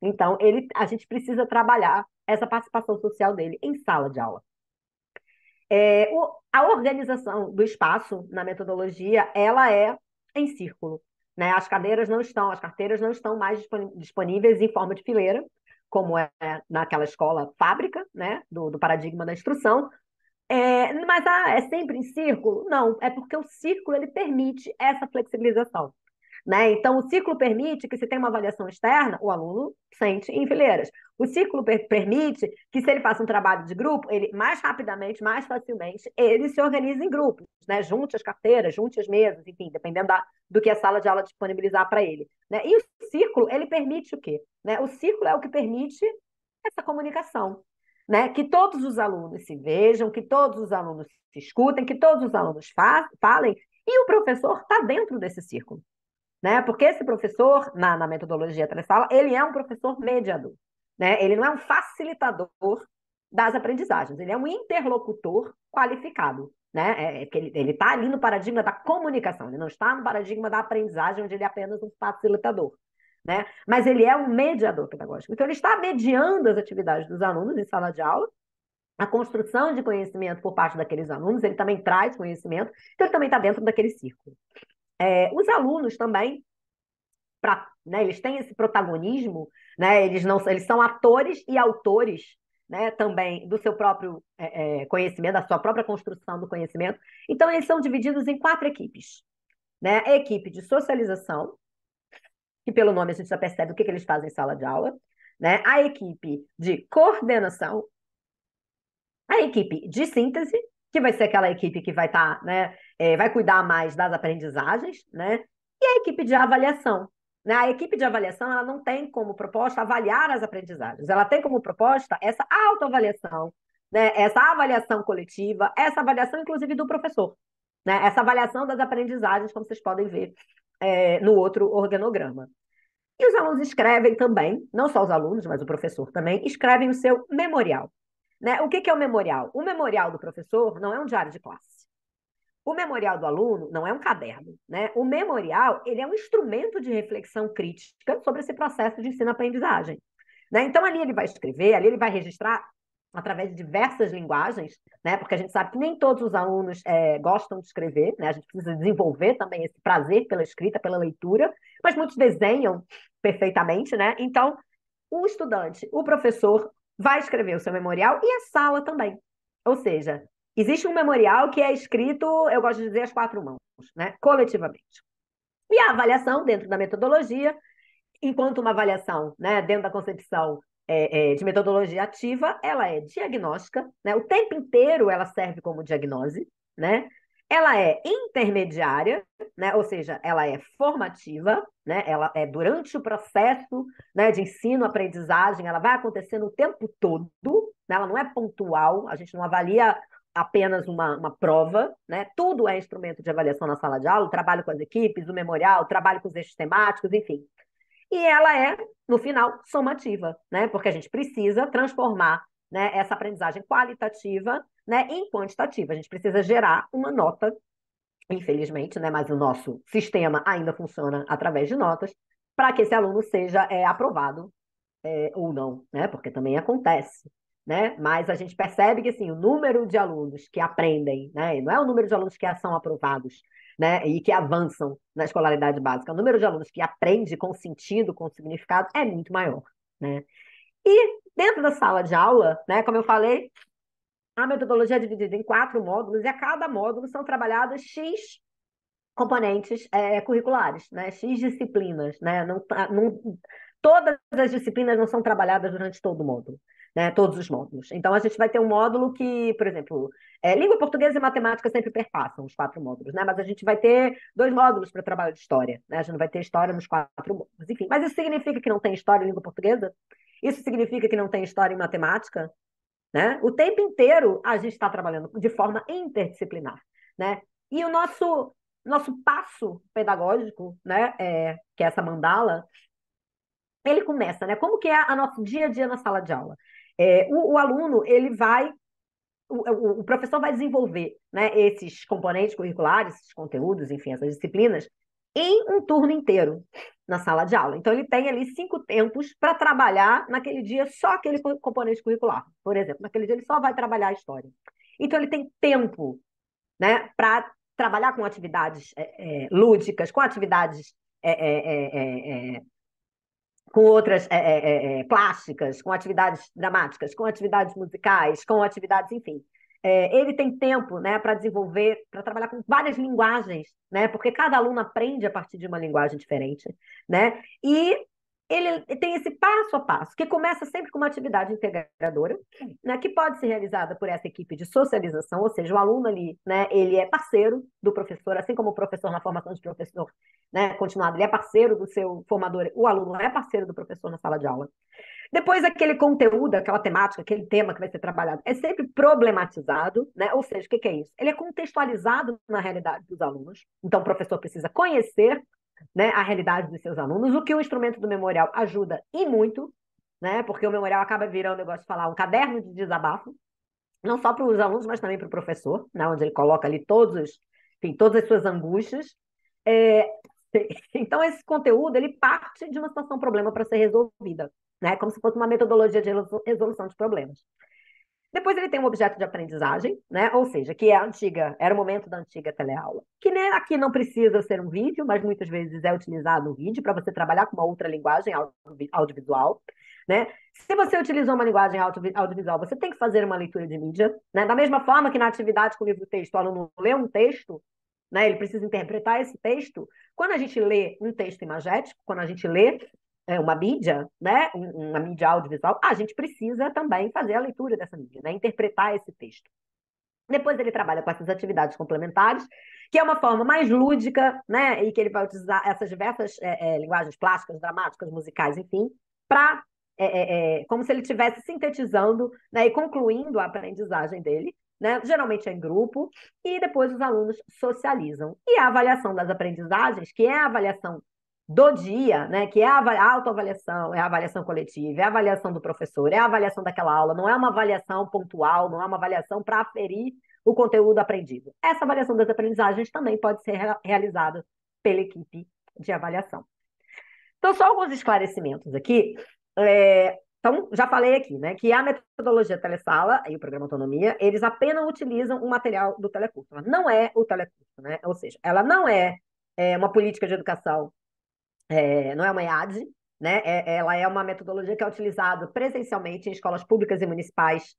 Speaker 2: Então, a gente precisa trabalhar essa participação social dele em sala de aula. A organização do espaço na metodologia, ela é em círculo. Né? As carteiras não estão mais disponíveis em forma de fileira, como é naquela escola fábrica, né? do paradigma da instrução. Mas é sempre em círculo? Não, é porque o círculo ele permite essa flexibilização. Né? Então, o ciclo permite que, se tem uma avaliação externa, o aluno sente em fileiras. O ciclo permite que, se ele faça um trabalho de grupo, ele mais rapidamente, mais facilmente, ele se organiza em grupos, né? Junte as carteiras, junte as mesas, enfim, dependendo do que a sala de aula disponibilizar para ele. Né? E o círculo, ele permite o quê? Né? O círculo é o que permite essa comunicação. Né? Que todos os alunos se vejam, que todos os alunos se escutem, que todos os alunos falem, e o professor está dentro desse círculo. Né? Porque esse professor, na metodologia Tressala, ele é um professor mediador. Né? Ele não é um facilitador das aprendizagens, ele é um interlocutor qualificado. Né? Ele está ali no paradigma da comunicação, ele não está no paradigma da aprendizagem, onde ele é apenas um facilitador. Né? Mas ele é um mediador pedagógico. Então, ele está mediando as atividades dos alunos em sala de aula, a construção de conhecimento por parte daqueles alunos, ele também traz conhecimento, então ele também está dentro daquele círculo. Os alunos também, né, eles têm esse protagonismo, né, eles são atores e autores, né, também do seu próprio conhecimento, da sua própria construção do conhecimento. Então, eles são divididos em 4 equipes. Né? A equipe de socialização, que pelo nome a gente já percebe o que eles fazem em sala de aula. Né? A equipe de coordenação, a equipe de síntese, que vai ser aquela equipe que vai estar, né, vai cuidar mais das aprendizagens, né? E a equipe de avaliação. Né? A equipe de avaliação, ela não tem como proposta avaliar as aprendizagens, ela tem como proposta essa autoavaliação, né? Essa avaliação coletiva, essa avaliação, inclusive, do professor. Né? Essa avaliação das aprendizagens, como vocês podem ver no outro organograma. E os alunos escrevem também, não só os alunos, mas o professor também, escrevem o seu memorial. Né? O que é o memorial? O memorial do professor não é um diário de classe. O memorial do aluno não é um caderno. Né? O memorial, ele é um instrumento de reflexão crítica sobre esse processo de ensino-aprendizagem. Né? Então, ali ele vai escrever, ali ele vai registrar através de diversas linguagens, né? Porque a gente sabe que nem todos os alunos gostam de escrever, né? A gente precisa desenvolver também esse prazer pela escrita, pela leitura, mas muitos desenham perfeitamente, né? Então, o estudante, o professor, vai escrever o seu memorial e a sala também. Ou seja, existe um memorial que é escrito, eu gosto de dizer, às quatro mãos, né? Coletivamente. E a avaliação dentro da metodologia, enquanto uma avaliação, né, dentro da concepção de metodologia ativa, ela é diagnóstica, né? O tempo inteiro ela serve como diagnose, né? Ela é intermediária, né? Ou seja, ela é formativa, né? Ela é durante o processo, né, de ensino-aprendizagem, ela vai acontecendo o tempo todo, né? Ela não é pontual, a gente não avalia apenas uma prova, né? Tudo é instrumento de avaliação na sala de aula, o trabalho com as equipes, o memorial, o trabalho com os eixos temáticos, enfim. E ela é, no final, somativa, né? Porque a gente precisa transformar, né, essa aprendizagem qualitativa, né, em quantitativa. A gente precisa gerar uma nota, infelizmente, né? Mas o nosso sistema ainda funciona através de notas, para que esse aluno seja aprovado ou não, né? Porque também acontece, né? Mas a gente percebe que assim, o número de alunos que aprendem, né? Não é o número de alunos que são aprovados, né? E que avançam na escolaridade básica. O número de alunos que aprende com sentido, com significado, é muito maior, né? E dentro da sala de aula, né? Como eu falei, a metodologia é dividida em quatro módulos e a cada módulo são trabalhadas X componentes curriculares, né? X disciplinas, né? Todas as disciplinas não são trabalhadas durante todo o módulo, né? Todos os módulos. Então, a gente vai ter um módulo que, por exemplo, língua portuguesa e matemática sempre perpassam os quatro módulos, né? Mas a gente vai ter dois módulos para trabalho de história, né? A gente não vai ter história nos quatro módulos. Enfim, mas isso significa que não tem história em língua portuguesa? Isso significa que não tem história em matemática? Né? O tempo inteiro a gente está trabalhando de forma interdisciplinar, né? E o nosso passo pedagógico, né, que é essa mandala, ele começa, né? Como que é a nosso dia a dia na sala de aula? O aluno, ele vai, o professor vai desenvolver, né, esses componentes curriculares, esses conteúdos, enfim, essas disciplinas, em um turno inteiro na sala de aula. Então, ele tem ali 5 tempos para trabalhar naquele dia só aquele componente curricular. Por exemplo, naquele dia ele só vai trabalhar a história. Então, ele tem tempo, né, para trabalhar com atividades lúdicas, com atividades com outras plásticas, com atividades dramáticas, com atividades musicais, com atividades, enfim. Ele tem tempo, né, para desenvolver, para trabalhar com várias linguagens, né, porque cada aluno aprende a partir de uma linguagem diferente, né, e ele tem esse passo a passo, que começa sempre com uma atividade integradora, né, que pode ser realizada por essa equipe de socialização, ou seja, o aluno ali, né, ele é parceiro do professor, assim como o professor na formação de professor, né, continuado, ele é parceiro do seu formador, o aluno é parceiro do professor na sala de aula. Depois, aquele conteúdo, aquela temática, aquele tema que vai ser trabalhado, é sempre problematizado, né? Ou seja, o que é isso? Ele é contextualizado na realidade dos alunos. Então, o professor precisa conhecer, né, a realidade dos seus alunos, o que o instrumento do memorial ajuda e muito, né? Porque o memorial acaba virando, eu gosto de falar, um caderno de desabafo, não só para os alunos, mas também para o professor, né? Onde ele coloca ali enfim, todas as suas angústias. É, então, esse conteúdo, ele parte de uma situação problema para ser resolvida, né? Como se fosse uma metodologia de resolução de problemas. Depois ele tem um objeto de aprendizagem, né? Ou seja, que era o momento da antiga teleaula, que né, aqui não precisa ser um vídeo, mas muitas vezes é utilizado o vídeo para você trabalhar com uma outra linguagem audiovisual, né? Se você utilizou uma linguagem audiovisual, você tem que fazer uma leitura de mídia, né? Da mesma forma que na atividade com o livro-texto, o aluno lê um texto, né? Ele precisa interpretar esse texto. Quando a gente lê um texto imagético, quando a gente lê uma mídia, né, uma mídia audiovisual, a gente precisa também fazer a leitura dessa mídia, né, interpretar esse texto. Depois ele trabalha com essas atividades complementares, que é uma forma mais lúdica, né, e que ele vai utilizar essas diversas linguagens plásticas, dramáticas, musicais, enfim, para como se ele estivesse sintetizando, né, e concluindo a aprendizagem dele, né, geralmente é em grupo, e depois os alunos socializam. E a avaliação das aprendizagens, que é a avaliação do dia, né, que é a autoavaliação, é a avaliação coletiva, é a avaliação do professor, é a avaliação daquela aula, não é uma avaliação pontual, não é uma avaliação para aferir o conteúdo aprendido. Essa avaliação das aprendizagens também pode ser realizada pela equipe de avaliação. Então, só alguns esclarecimentos aqui. Então, já falei aqui, né, que a metodologia Telesala e o programa Autonomia, eles apenas utilizam o material do telecurso. Ela não é o telecurso, né? Ou seja, ela não é uma política de educação, não é uma EAD, né? Ela é uma metodologia que é utilizada presencialmente em escolas públicas e municipais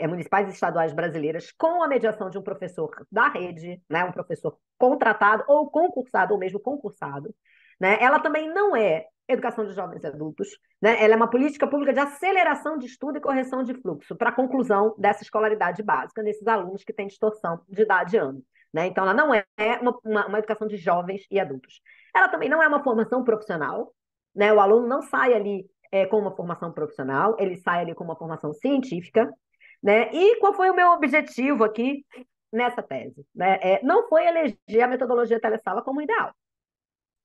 Speaker 2: municipais e estaduais brasileiras, com a mediação de um professor da rede, né, um professor contratado ou concursado, ou mesmo concursado, né? Ela também não é educação de jovens e adultos, né? Ela é uma política pública de aceleração de estudo e correção de fluxo para a conclusão dessa escolaridade básica nesses alunos que têm distorção de idade e ano. Né? Então, ela não é uma educação de jovens e adultos. Ela também não é uma formação profissional, né? O aluno não sai ali com uma formação profissional, ele sai ali com uma formação científica, né? E qual foi o meu objetivo aqui nessa tese? Né? Não foi eleger a metodologia telesala como ideal,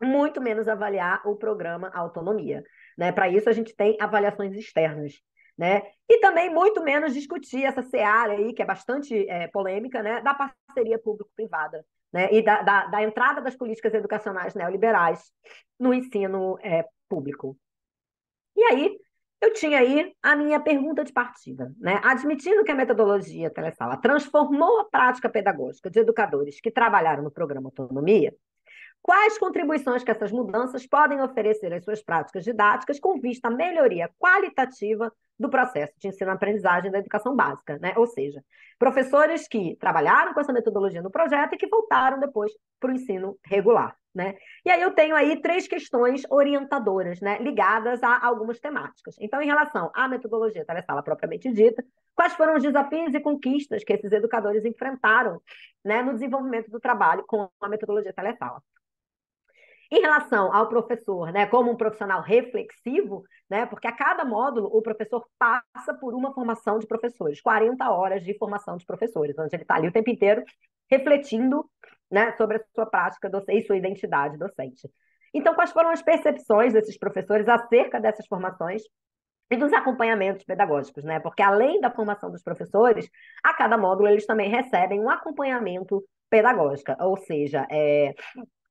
Speaker 2: muito menos avaliar o programa Autonomia. Né? Para isso, a gente tem avaliações externas. Né? E também muito menos discutir essa seara aí, que é bastante polêmica, né? Da parceria público-privada, né? E da entrada das políticas educacionais neoliberais no ensino público. E aí, eu tinha aí a minha pergunta de partida, né? Admitindo que a metodologia telesala transformou a prática pedagógica de educadores que trabalharam no programa Autonomia, quais contribuições que essas mudanças podem oferecer às suas práticas didáticas com vista à melhoria qualitativa do processo de ensino-aprendizagem da educação básica, né? Ou seja, professores que trabalharam com essa metodologia no projeto e que voltaram depois para o ensino regular, né? E aí eu tenho aí 3 questões orientadoras, né, ligadas a algumas temáticas. Então, em relação à metodologia telesala propriamente dita, quais foram os desafios e conquistas que esses educadores enfrentaram, né, no desenvolvimento do trabalho com a metodologia telesala? Em relação ao professor, né, como um profissional reflexivo, né, porque a cada módulo o professor passa por uma formação de professores, 40 horas de formação de professores, onde ele está ali o tempo inteiro refletindo, né, sobre a sua prática docente e sua identidade docente. Então, quais foram as percepções desses professores acerca dessas formações e dos acompanhamentos pedagógicos, né? Porque além da formação dos professores, a cada módulo eles também recebem um acompanhamento pedagógico, ou seja,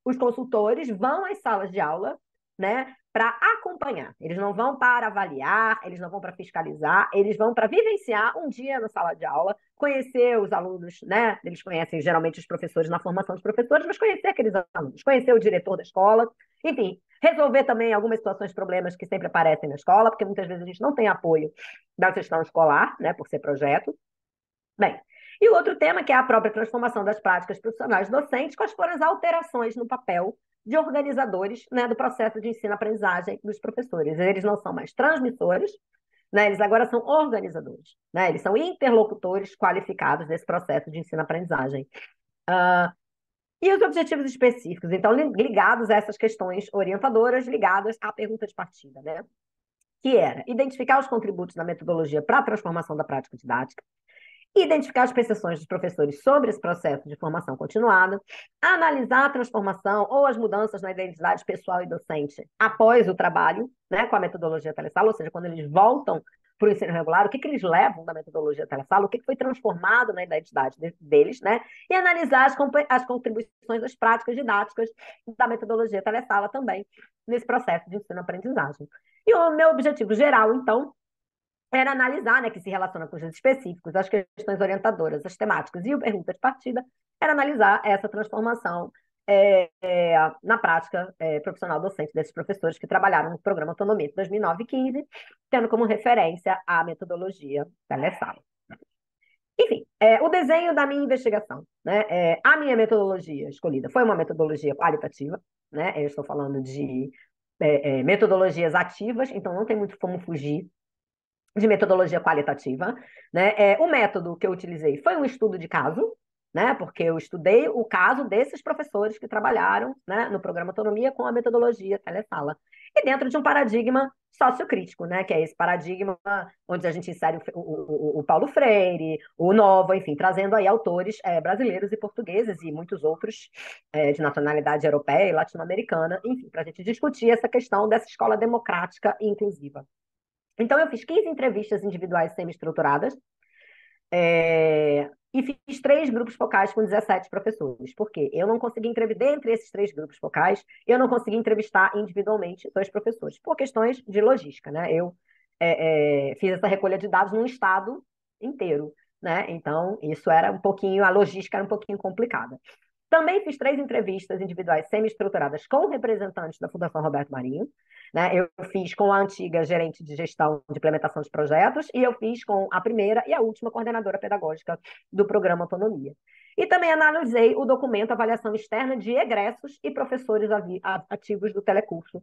Speaker 2: os consultores vão às salas de aula, né, para acompanhar. Eles não vão para avaliar, eles não vão para fiscalizar, eles vão para vivenciar um dia na sala de aula, conhecer os alunos, né? Eles conhecem geralmente os professores na formação dos professores, mas conhecer aqueles alunos, conhecer o diretor da escola, enfim, resolver também algumas situações, problemas que sempre aparecem na escola, porque muitas vezes a gente não tem apoio da gestão escolar, né, por ser projeto. Bem, e o outro tema, que é a própria transformação das práticas profissionais docentes, quais foram as alterações no papel de organizadores, né, do processo de ensino-aprendizagem dos professores. Eles não são mais transmissores, né, eles agora são organizadores, né, eles são interlocutores qualificados desse processo de ensino-aprendizagem. E os objetivos específicos, então, ligados a essas questões orientadoras, ligadas à pergunta de partida, né? Que era identificar os contributos da metodologia para a transformação da prática didática, identificar as percepções dos professores sobre esse processo de formação continuada, analisar a transformação ou as mudanças na identidade pessoal e docente após o trabalho, né, com a metodologia telesala, ou seja, quando eles voltam para o ensino regular, o que eles levam da metodologia telesala, o que foi transformado na identidade deles, né, e analisar as contribuições das práticas didáticas da metodologia telesala também nesse processo de ensino-aprendizagem. E o meu objetivo geral, então, era analisar, né, que se relaciona com os específicos, as questões orientadoras, as temáticas e o pergunta de partida, era analisar essa transformação na prática profissional docente desses professores que trabalharam no programa Autonomia de 2009 e 2015, tendo como referência a metodologia telesala. Enfim, o desenho da minha investigação, né, a minha metodologia escolhida foi uma metodologia qualitativa, né, eu estou falando de metodologias ativas, então não tem muito como fugir de metodologia qualitativa, né? O método que eu utilizei foi um estudo de caso, né? Porque eu estudei o caso desses professores que trabalharam, né, no programa Autonomia com a metodologia telesala. E dentro de um paradigma sociocrítico, né? Que é esse paradigma onde a gente insere o Paulo Freire, o Nova, enfim, trazendo aí autores brasileiros e portugueses e muitos outros de nacionalidade europeia e latino-americana, enfim, para a gente discutir essa questão dessa escola democrática e inclusiva. Então, eu fiz 15 entrevistas individuais semi-estruturadas e fiz 3 grupos focais com 17 professores. Por quê? Eu não consegui entrevistar, entre esses 3 grupos focais, eu não consegui entrevistar individualmente 2 professores, por questões de logística, né? Eu fiz essa recolha de dados num estado inteiro, né? Então, isso era um pouquinho, a logística era um pouquinho complicada. Também fiz 3 entrevistas individuais semi-estruturadas com representantes da Fundação Roberto Marinho, né? Eu fiz com a antiga gerente de gestão de implementação de projetos e eu fiz com a primeira e a última coordenadora pedagógica do programa Autonomia. E também analisei o documento Avaliação Externa de Egressos e Professores Ativos do Telecurso,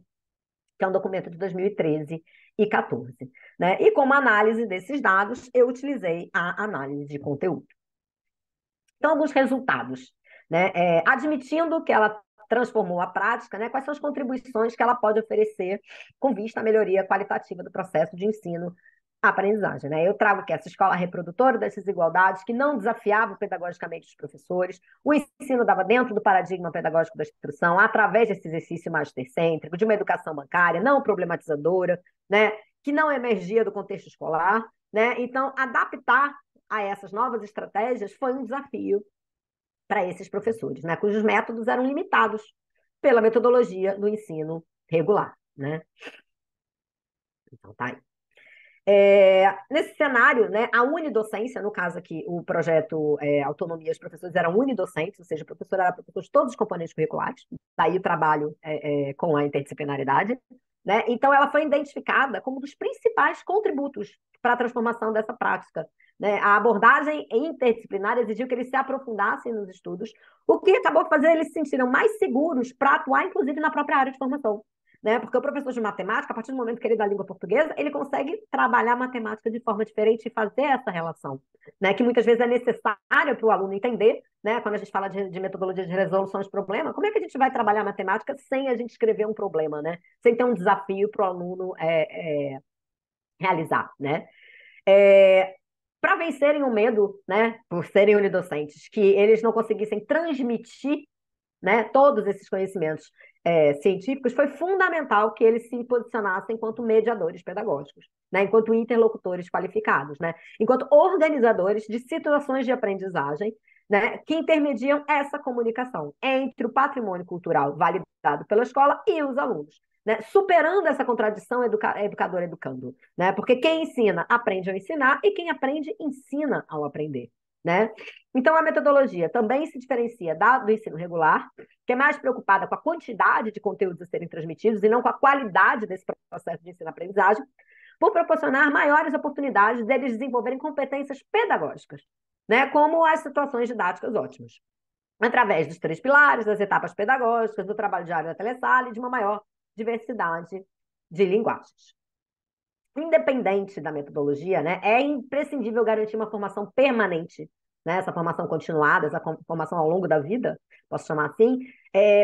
Speaker 2: que é um documento de 2013 e 14. Né? E como análise desses dados, eu utilizei a análise de conteúdo. Então, alguns resultados. Né? Admitindo que ela transformou a prática, né? Quais são as contribuições que ela pode oferecer com vista à melhoria qualitativa do processo de ensino aprendizagem, né? Eu trago que essa escola reprodutora das desigualdades, que não desafiava pedagogicamente os professores, o ensino dava dentro do paradigma pedagógico da instrução, através desse exercício mastercêntrico, de uma educação bancária, não problematizadora, né? Que não emergia do contexto escolar, né? Então, adaptar a essas novas estratégias foi um desafio para esses professores, né? Cujos métodos eram limitados pela metodologia do ensino regular, né? Então, tá aí. Nesse cenário, né, a unidocência, no caso aqui, o projeto Autonomia, os professores eram unidocentes, ou seja, o professor era professor de todos os componentes curriculares, daí o trabalho com a interdisciplinaridade, né? Então, ela foi identificada como um dos principais contributos para a transformação dessa prática. Né? A abordagem interdisciplinar exigiu que eles se aprofundassem nos estudos, o que acabou fazendo eles se sentiram mais seguros para atuar, inclusive, na própria área de formação. Né? Porque o professor de matemática, a partir do momento que ele dá língua portuguesa, ele consegue trabalhar matemática de forma diferente e fazer essa relação, né? Que muitas vezes é necessária para o aluno entender, né? Quando a gente fala de metodologia de resolução de problema, como é que a gente vai trabalhar matemática sem a gente escrever um problema, né? Sem ter um desafio para o aluno realizar, né? Para vencerem o medo, né? Por serem unidocentes, que eles não conseguissem transmitir, né, todos esses conhecimentos científicos, foi fundamental que eles se posicionassem enquanto mediadores pedagógicos, né, enquanto interlocutores qualificados, né, enquanto organizadores de situações de aprendizagem, né, que intermediam essa comunicação entre o patrimônio cultural validado pela escola e os alunos. Né, superando essa contradição educador-educando. Né, porque quem ensina aprende ao ensinar e quem aprende ensina ao aprender. Né? Então, a metodologia também se diferencia do ensino regular, que é mais preocupada com a quantidade de conteúdos a serem transmitidos e não com a qualidade desse processo de ensino-aprendizagem, por proporcionar maiores oportunidades deles desenvolverem competências pedagógicas, né? Como as situações didáticas ótimas, através dos 3 pilares, das etapas pedagógicas, do trabalho diário da telesala e de uma maior diversidade de linguagens. Independente da metodologia, né, é imprescindível garantir uma formação permanente, né, essa formação continuada, essa formação ao longo da vida, posso chamar assim,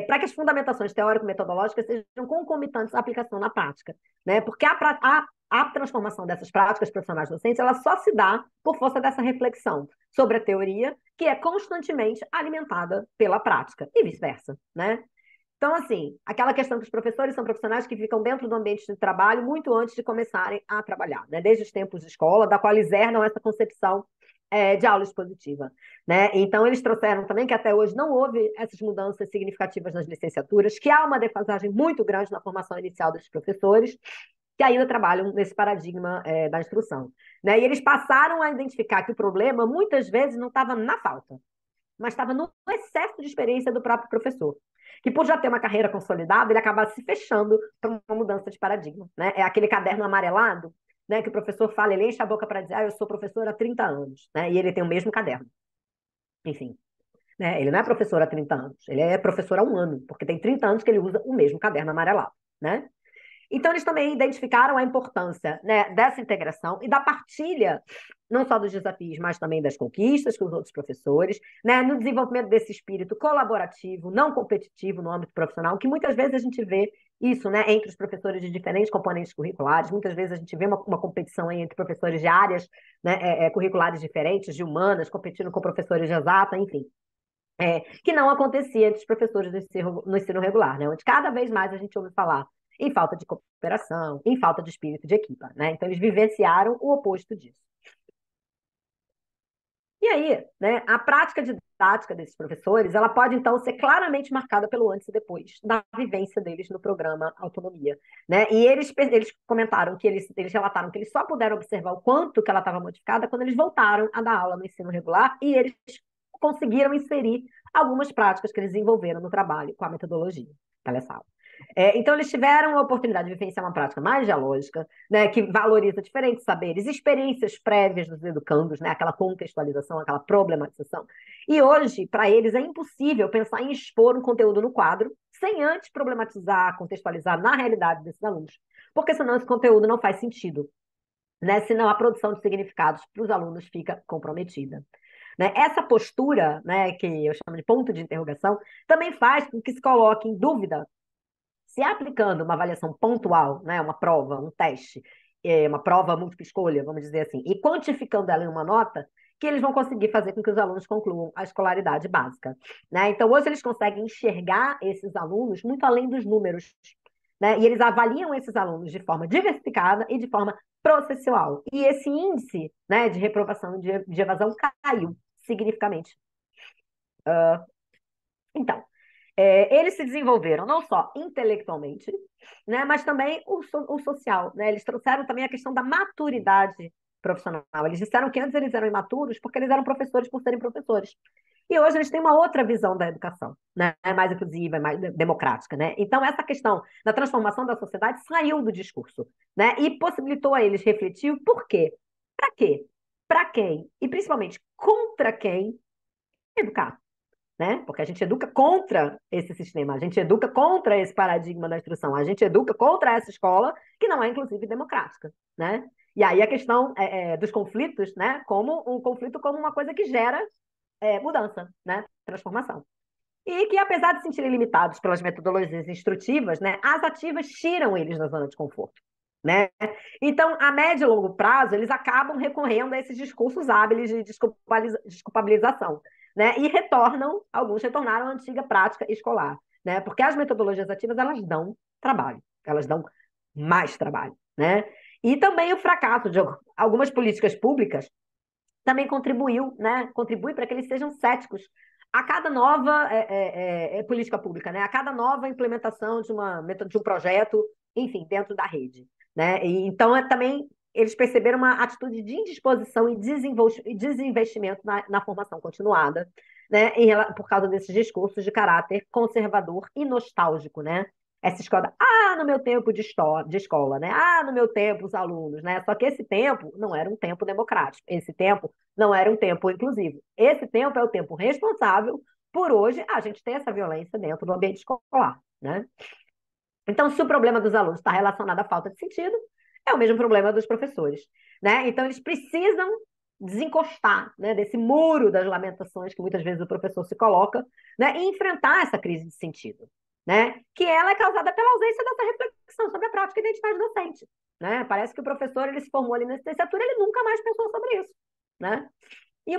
Speaker 2: para que as fundamentações teórico-metodológicas sejam concomitantes à aplicação na prática, né, porque a transformação dessas práticas profissionais docentes, ela só se dá por força dessa reflexão sobre a teoria, que é constantemente alimentada pela prática, e vice-versa, né? Então, assim, aquela questão que os professores são profissionais que ficam dentro do ambiente de trabalho muito antes de começarem a trabalhar, né? Desde os tempos de escola, da qual eles herdam essa concepção de aula expositiva. Né? Então, eles trouxeram também que até hoje não houve essas mudanças significativas nas licenciaturas, que há uma defasagem muito grande na formação inicial dos professores, que ainda trabalham nesse paradigma da instrução. Né? E eles passaram a identificar que o problema, muitas vezes, não estava na falta, mas estava no excesso de experiência do próprio professor, que por já ter uma carreira consolidada, ele acaba se fechando para uma mudança de paradigma. Né? É aquele caderno amarelado, né, que o professor fala, ele enche a boca para dizer, eu sou professor há 30 anos, né? E ele tem o mesmo caderno. Enfim, né? Ele não é professor há 30 anos, ele é professor há 1 ano, porque tem 30 anos que ele usa o mesmo caderno amarelado. Né? Então, eles também identificaram a importância, né, dessa integração e da partilha, não só dos desafios, mas também das conquistas com os outros professores, né, no desenvolvimento desse espírito colaborativo, não competitivo no âmbito profissional, que muitas vezes a gente vê isso, né, entre os professores de diferentes componentes curriculares, muitas vezes a gente vê uma competição entre professores de áreas, né, curriculares diferentes, de humanas, competindo com professores de exata, enfim. Que não acontecia entre os professores no ensino regular, né, onde cada vez mais a gente ouve falar em falta de cooperação, em falta de espírito de equipa, né? Então, eles vivenciaram o oposto disso. E aí, né, a prática didática desses professores, ela pode, então, ser claramente marcada pelo antes e depois da vivência deles no programa Autonomia, né? E eles comentaram que eles relataram que eles só puderam observar o quanto que ela estava modificada quando eles voltaram a dar aula no ensino regular e eles conseguiram inserir algumas práticas que eles desenvolveram no trabalho com a metodologia telesala. Então, eles tiveram a oportunidade de vivenciar uma prática mais dialógica, né, que valoriza diferentes saberes, experiências prévias dos educandos, né, aquela contextualização, aquela problematização. E hoje, para eles, é impossível pensar em expor um conteúdo no quadro sem antes problematizar, contextualizar na realidade desses alunos, porque senão esse conteúdo não faz sentido, né, senão a produção de significados para os alunos fica comprometida. Né? Essa postura, né, que eu chamo de ponto de interrogação, também faz com que se coloque em dúvida se aplicando uma avaliação pontual, né, uma prova, um teste, uma prova múltipla escolha, vamos dizer assim, e quantificando ela em uma nota, que eles vão conseguir fazer com que os alunos concluam a escolaridade básica. Né? Então, hoje eles conseguem enxergar esses alunos muito além dos números, né? E eles avaliam esses alunos de forma diversificada e de forma processual. E esse índice, né, de reprovação e de evasão caiu significativamente. Então, eles se desenvolveram não só intelectualmente, né, mas também o social. Né? Eles trouxeram também a questão da maturidade profissional. Eles disseram que antes eles eram imaturos porque eles eram professores por serem professores. E hoje eles têm uma outra visão da educação, né? Mais inclusiva, mais democrática. Né? Então, essa questão da transformação da sociedade saiu do discurso, né? E possibilitou a eles refletir o porquê. Para quê? Para quem? E principalmente contra quem educar. Né? Porque a gente educa contra esse sistema, a gente educa contra esse paradigma da instrução, a gente educa contra essa escola que não é, inclusive, democrática. Né? E aí a questão dos conflitos, né? Como um conflito como uma coisa que gera mudança, né? Transformação. E que, apesar de se sentirem limitados pelas metodologias instrutivas, né, as ativas tiram eles da zona de conforto. Né? Então, a médio e longo prazo, eles acabam recorrendo a esses discursos hábeis de desculpabilização. Né? E alguns retornaram à antiga prática escolar. Né? Porque as metodologias ativas, elas dão trabalho, elas dão mais trabalho. Né? E também o fracasso de algumas políticas públicas também contribui para que eles sejam céticos a cada nova política pública, né? A cada nova implementação de um projeto, enfim, dentro da rede. Né? Então, também eles perceberam uma atitude de indisposição e desinvestimento na formação continuada, né? Por causa desses discursos de caráter conservador e nostálgico, né? Essa escola, no meu tempo de escola, né? No meu tempo, os alunos, né? Só que esse tempo não era um tempo democrático, esse tempo não era um tempo inclusivo. Esse tempo é o tempo responsável por hoje a gente ter essa violência dentro do ambiente escolar, né? Então, se o problema dos alunos está relacionado à falta de sentido, é o mesmo problema dos professores, né? Então, eles precisam desencostar, né, desse muro das lamentações que muitas vezes o professor se coloca, né, e enfrentar essa crise de sentido, né? Que ela é causada pela ausência dessa reflexão sobre a prática e identidade docente, né? Parece que o professor ele se formou ali na licenciatura, ele nunca mais pensou sobre isso, né? E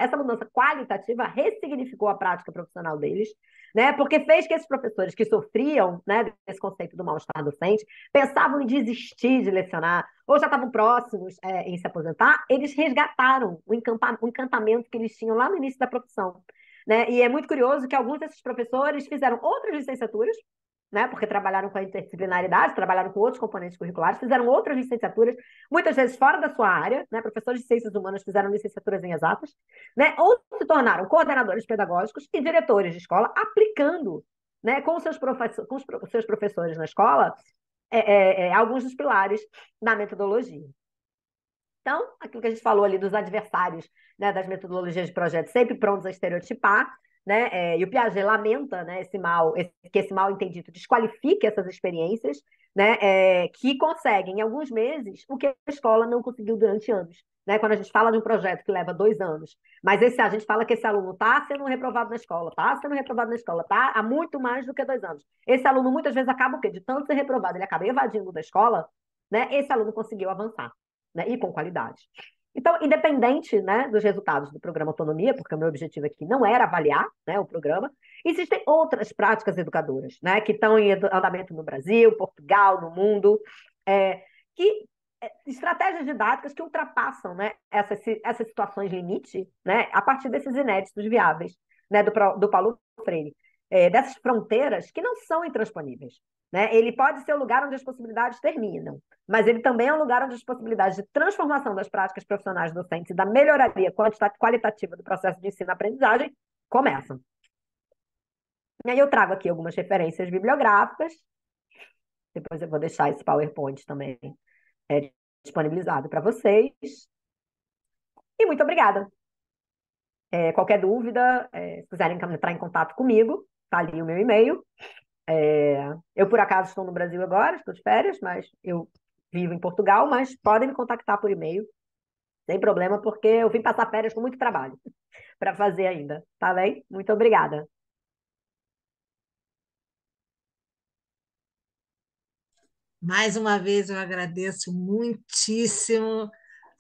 Speaker 2: essa mudança qualitativa ressignificou a prática profissional deles, né? Porque fez que esses professores que sofriam, né, desse conceito do mal-estar docente, pensavam em desistir de lecionar, ou já estavam próximos em se aposentar, eles resgataram o encantamento que eles tinham lá no início da profissão. Né? E é muito curioso que alguns desses professores fizeram outras licenciaturas, né, porque trabalharam com a interdisciplinaridade, trabalharam com outros componentes curriculares, fizeram outras licenciaturas, muitas vezes fora da sua área, né, professores de ciências humanas fizeram licenciaturas em exatas, né, ou se tornaram coordenadores pedagógicos e diretores de escola, aplicando, né, com os seus professores na escola, alguns dos pilares da metodologia. Então, aquilo que a gente falou ali dos adversários, né, das metodologias de projeto sempre prontos a estereotipar, né? E o Piaget lamenta, né, que esse mal entendido desqualifique essas experiências, né, que conseguem, em alguns meses, o que a escola não conseguiu durante anos. Né? Quando a gente fala de um projeto que leva 2 anos, mas a gente fala que esse aluno está sendo reprovado na escola, está há muito mais do que 2 anos. Esse aluno muitas vezes acaba o quê? De tanto ser reprovado, ele acaba evadindo da escola, né? Esse aluno conseguiu avançar, né? E com qualidade. Então, independente, né, dos resultados do programa Autonomia, porque o meu objetivo aqui não era avaliar, né, o programa, existem outras práticas educadoras, né, que estão em andamento no Brasil, Portugal, no mundo, estratégias didáticas que ultrapassam, né, essas situações limite, né, a partir desses inéditos viáveis, né, do Paulo Freire, dessas fronteiras que não são intransponíveis. Né? Ele pode ser o lugar onde as possibilidades terminam, mas ele também é um lugar onde as possibilidades de transformação das práticas profissionais docentes e da melhoria qualitativa do processo de ensino-aprendizagem começam. E aí eu trago aqui algumas referências bibliográficas, depois eu vou deixar esse PowerPoint também disponibilizado para vocês. E muito obrigada. Qualquer dúvida, se quiserem entrar em contato comigo, tá ali o meu e-mail. Eu, por acaso, estou no Brasil agora, estou de férias, mas eu vivo em Portugal, mas podem me contactar por e-mail, sem problema, porque eu vim passar férias com muito trabalho para fazer ainda, tá bem? Muito obrigada.
Speaker 1: Mais uma vez, eu agradeço muitíssimo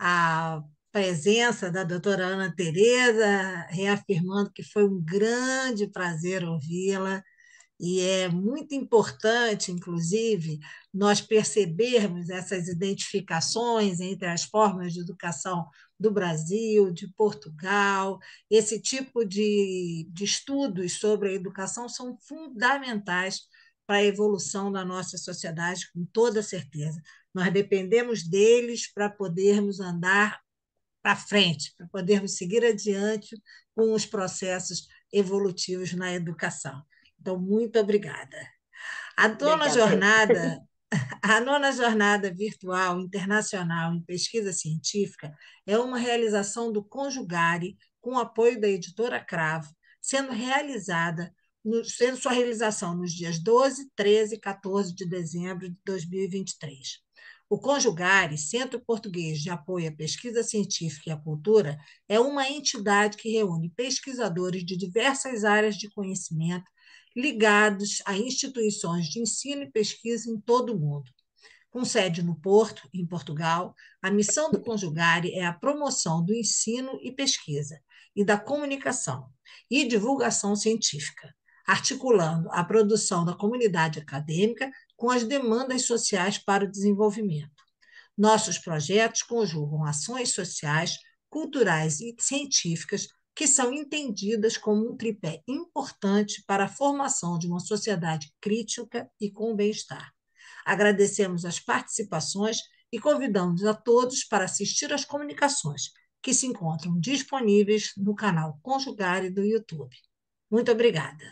Speaker 1: a presença da doutora Ana Tereza, reafirmando que foi um grande prazer ouvi-la. E é muito importante, inclusive, nós percebermos essas identificações entre as formas de educação do Brasil, de Portugal. Esse tipo de estudos sobre a educação são fundamentais para a evolução da nossa sociedade, com toda certeza. Nós dependemos deles para podermos andar para frente, para podermos seguir adiante com os processos evolutivos na educação. Então, muito obrigada. A nona
Speaker 2: Obrigada, eu.
Speaker 1: jornada, a nona jornada virtual internacional em pesquisa científica é uma realização do Conjugare, com apoio da editora Cravo, sendo sua realização nos dias 12, 13 e 14 de dezembro de 2023. O Conjugare, Centro Português de Apoio à Pesquisa Científica e à Cultura, é uma entidade que reúne pesquisadores de diversas áreas de conhecimento ligados a instituições de ensino e pesquisa em todo o mundo. Com sede no Porto, em Portugal, a missão do Conjugare é a promoção do ensino e pesquisa e da comunicação e divulgação científica, articulando a produção da comunidade acadêmica com as demandas sociais para o desenvolvimento. Nossos projetos conjugam ações sociais, culturais e científicas que são entendidas como um tripé importante para a formação de uma sociedade crítica e com bem-estar. Agradecemos as participações e convidamos a todos para assistir às comunicações, que se encontram disponíveis no canal Conjugare do YouTube. Muito obrigada.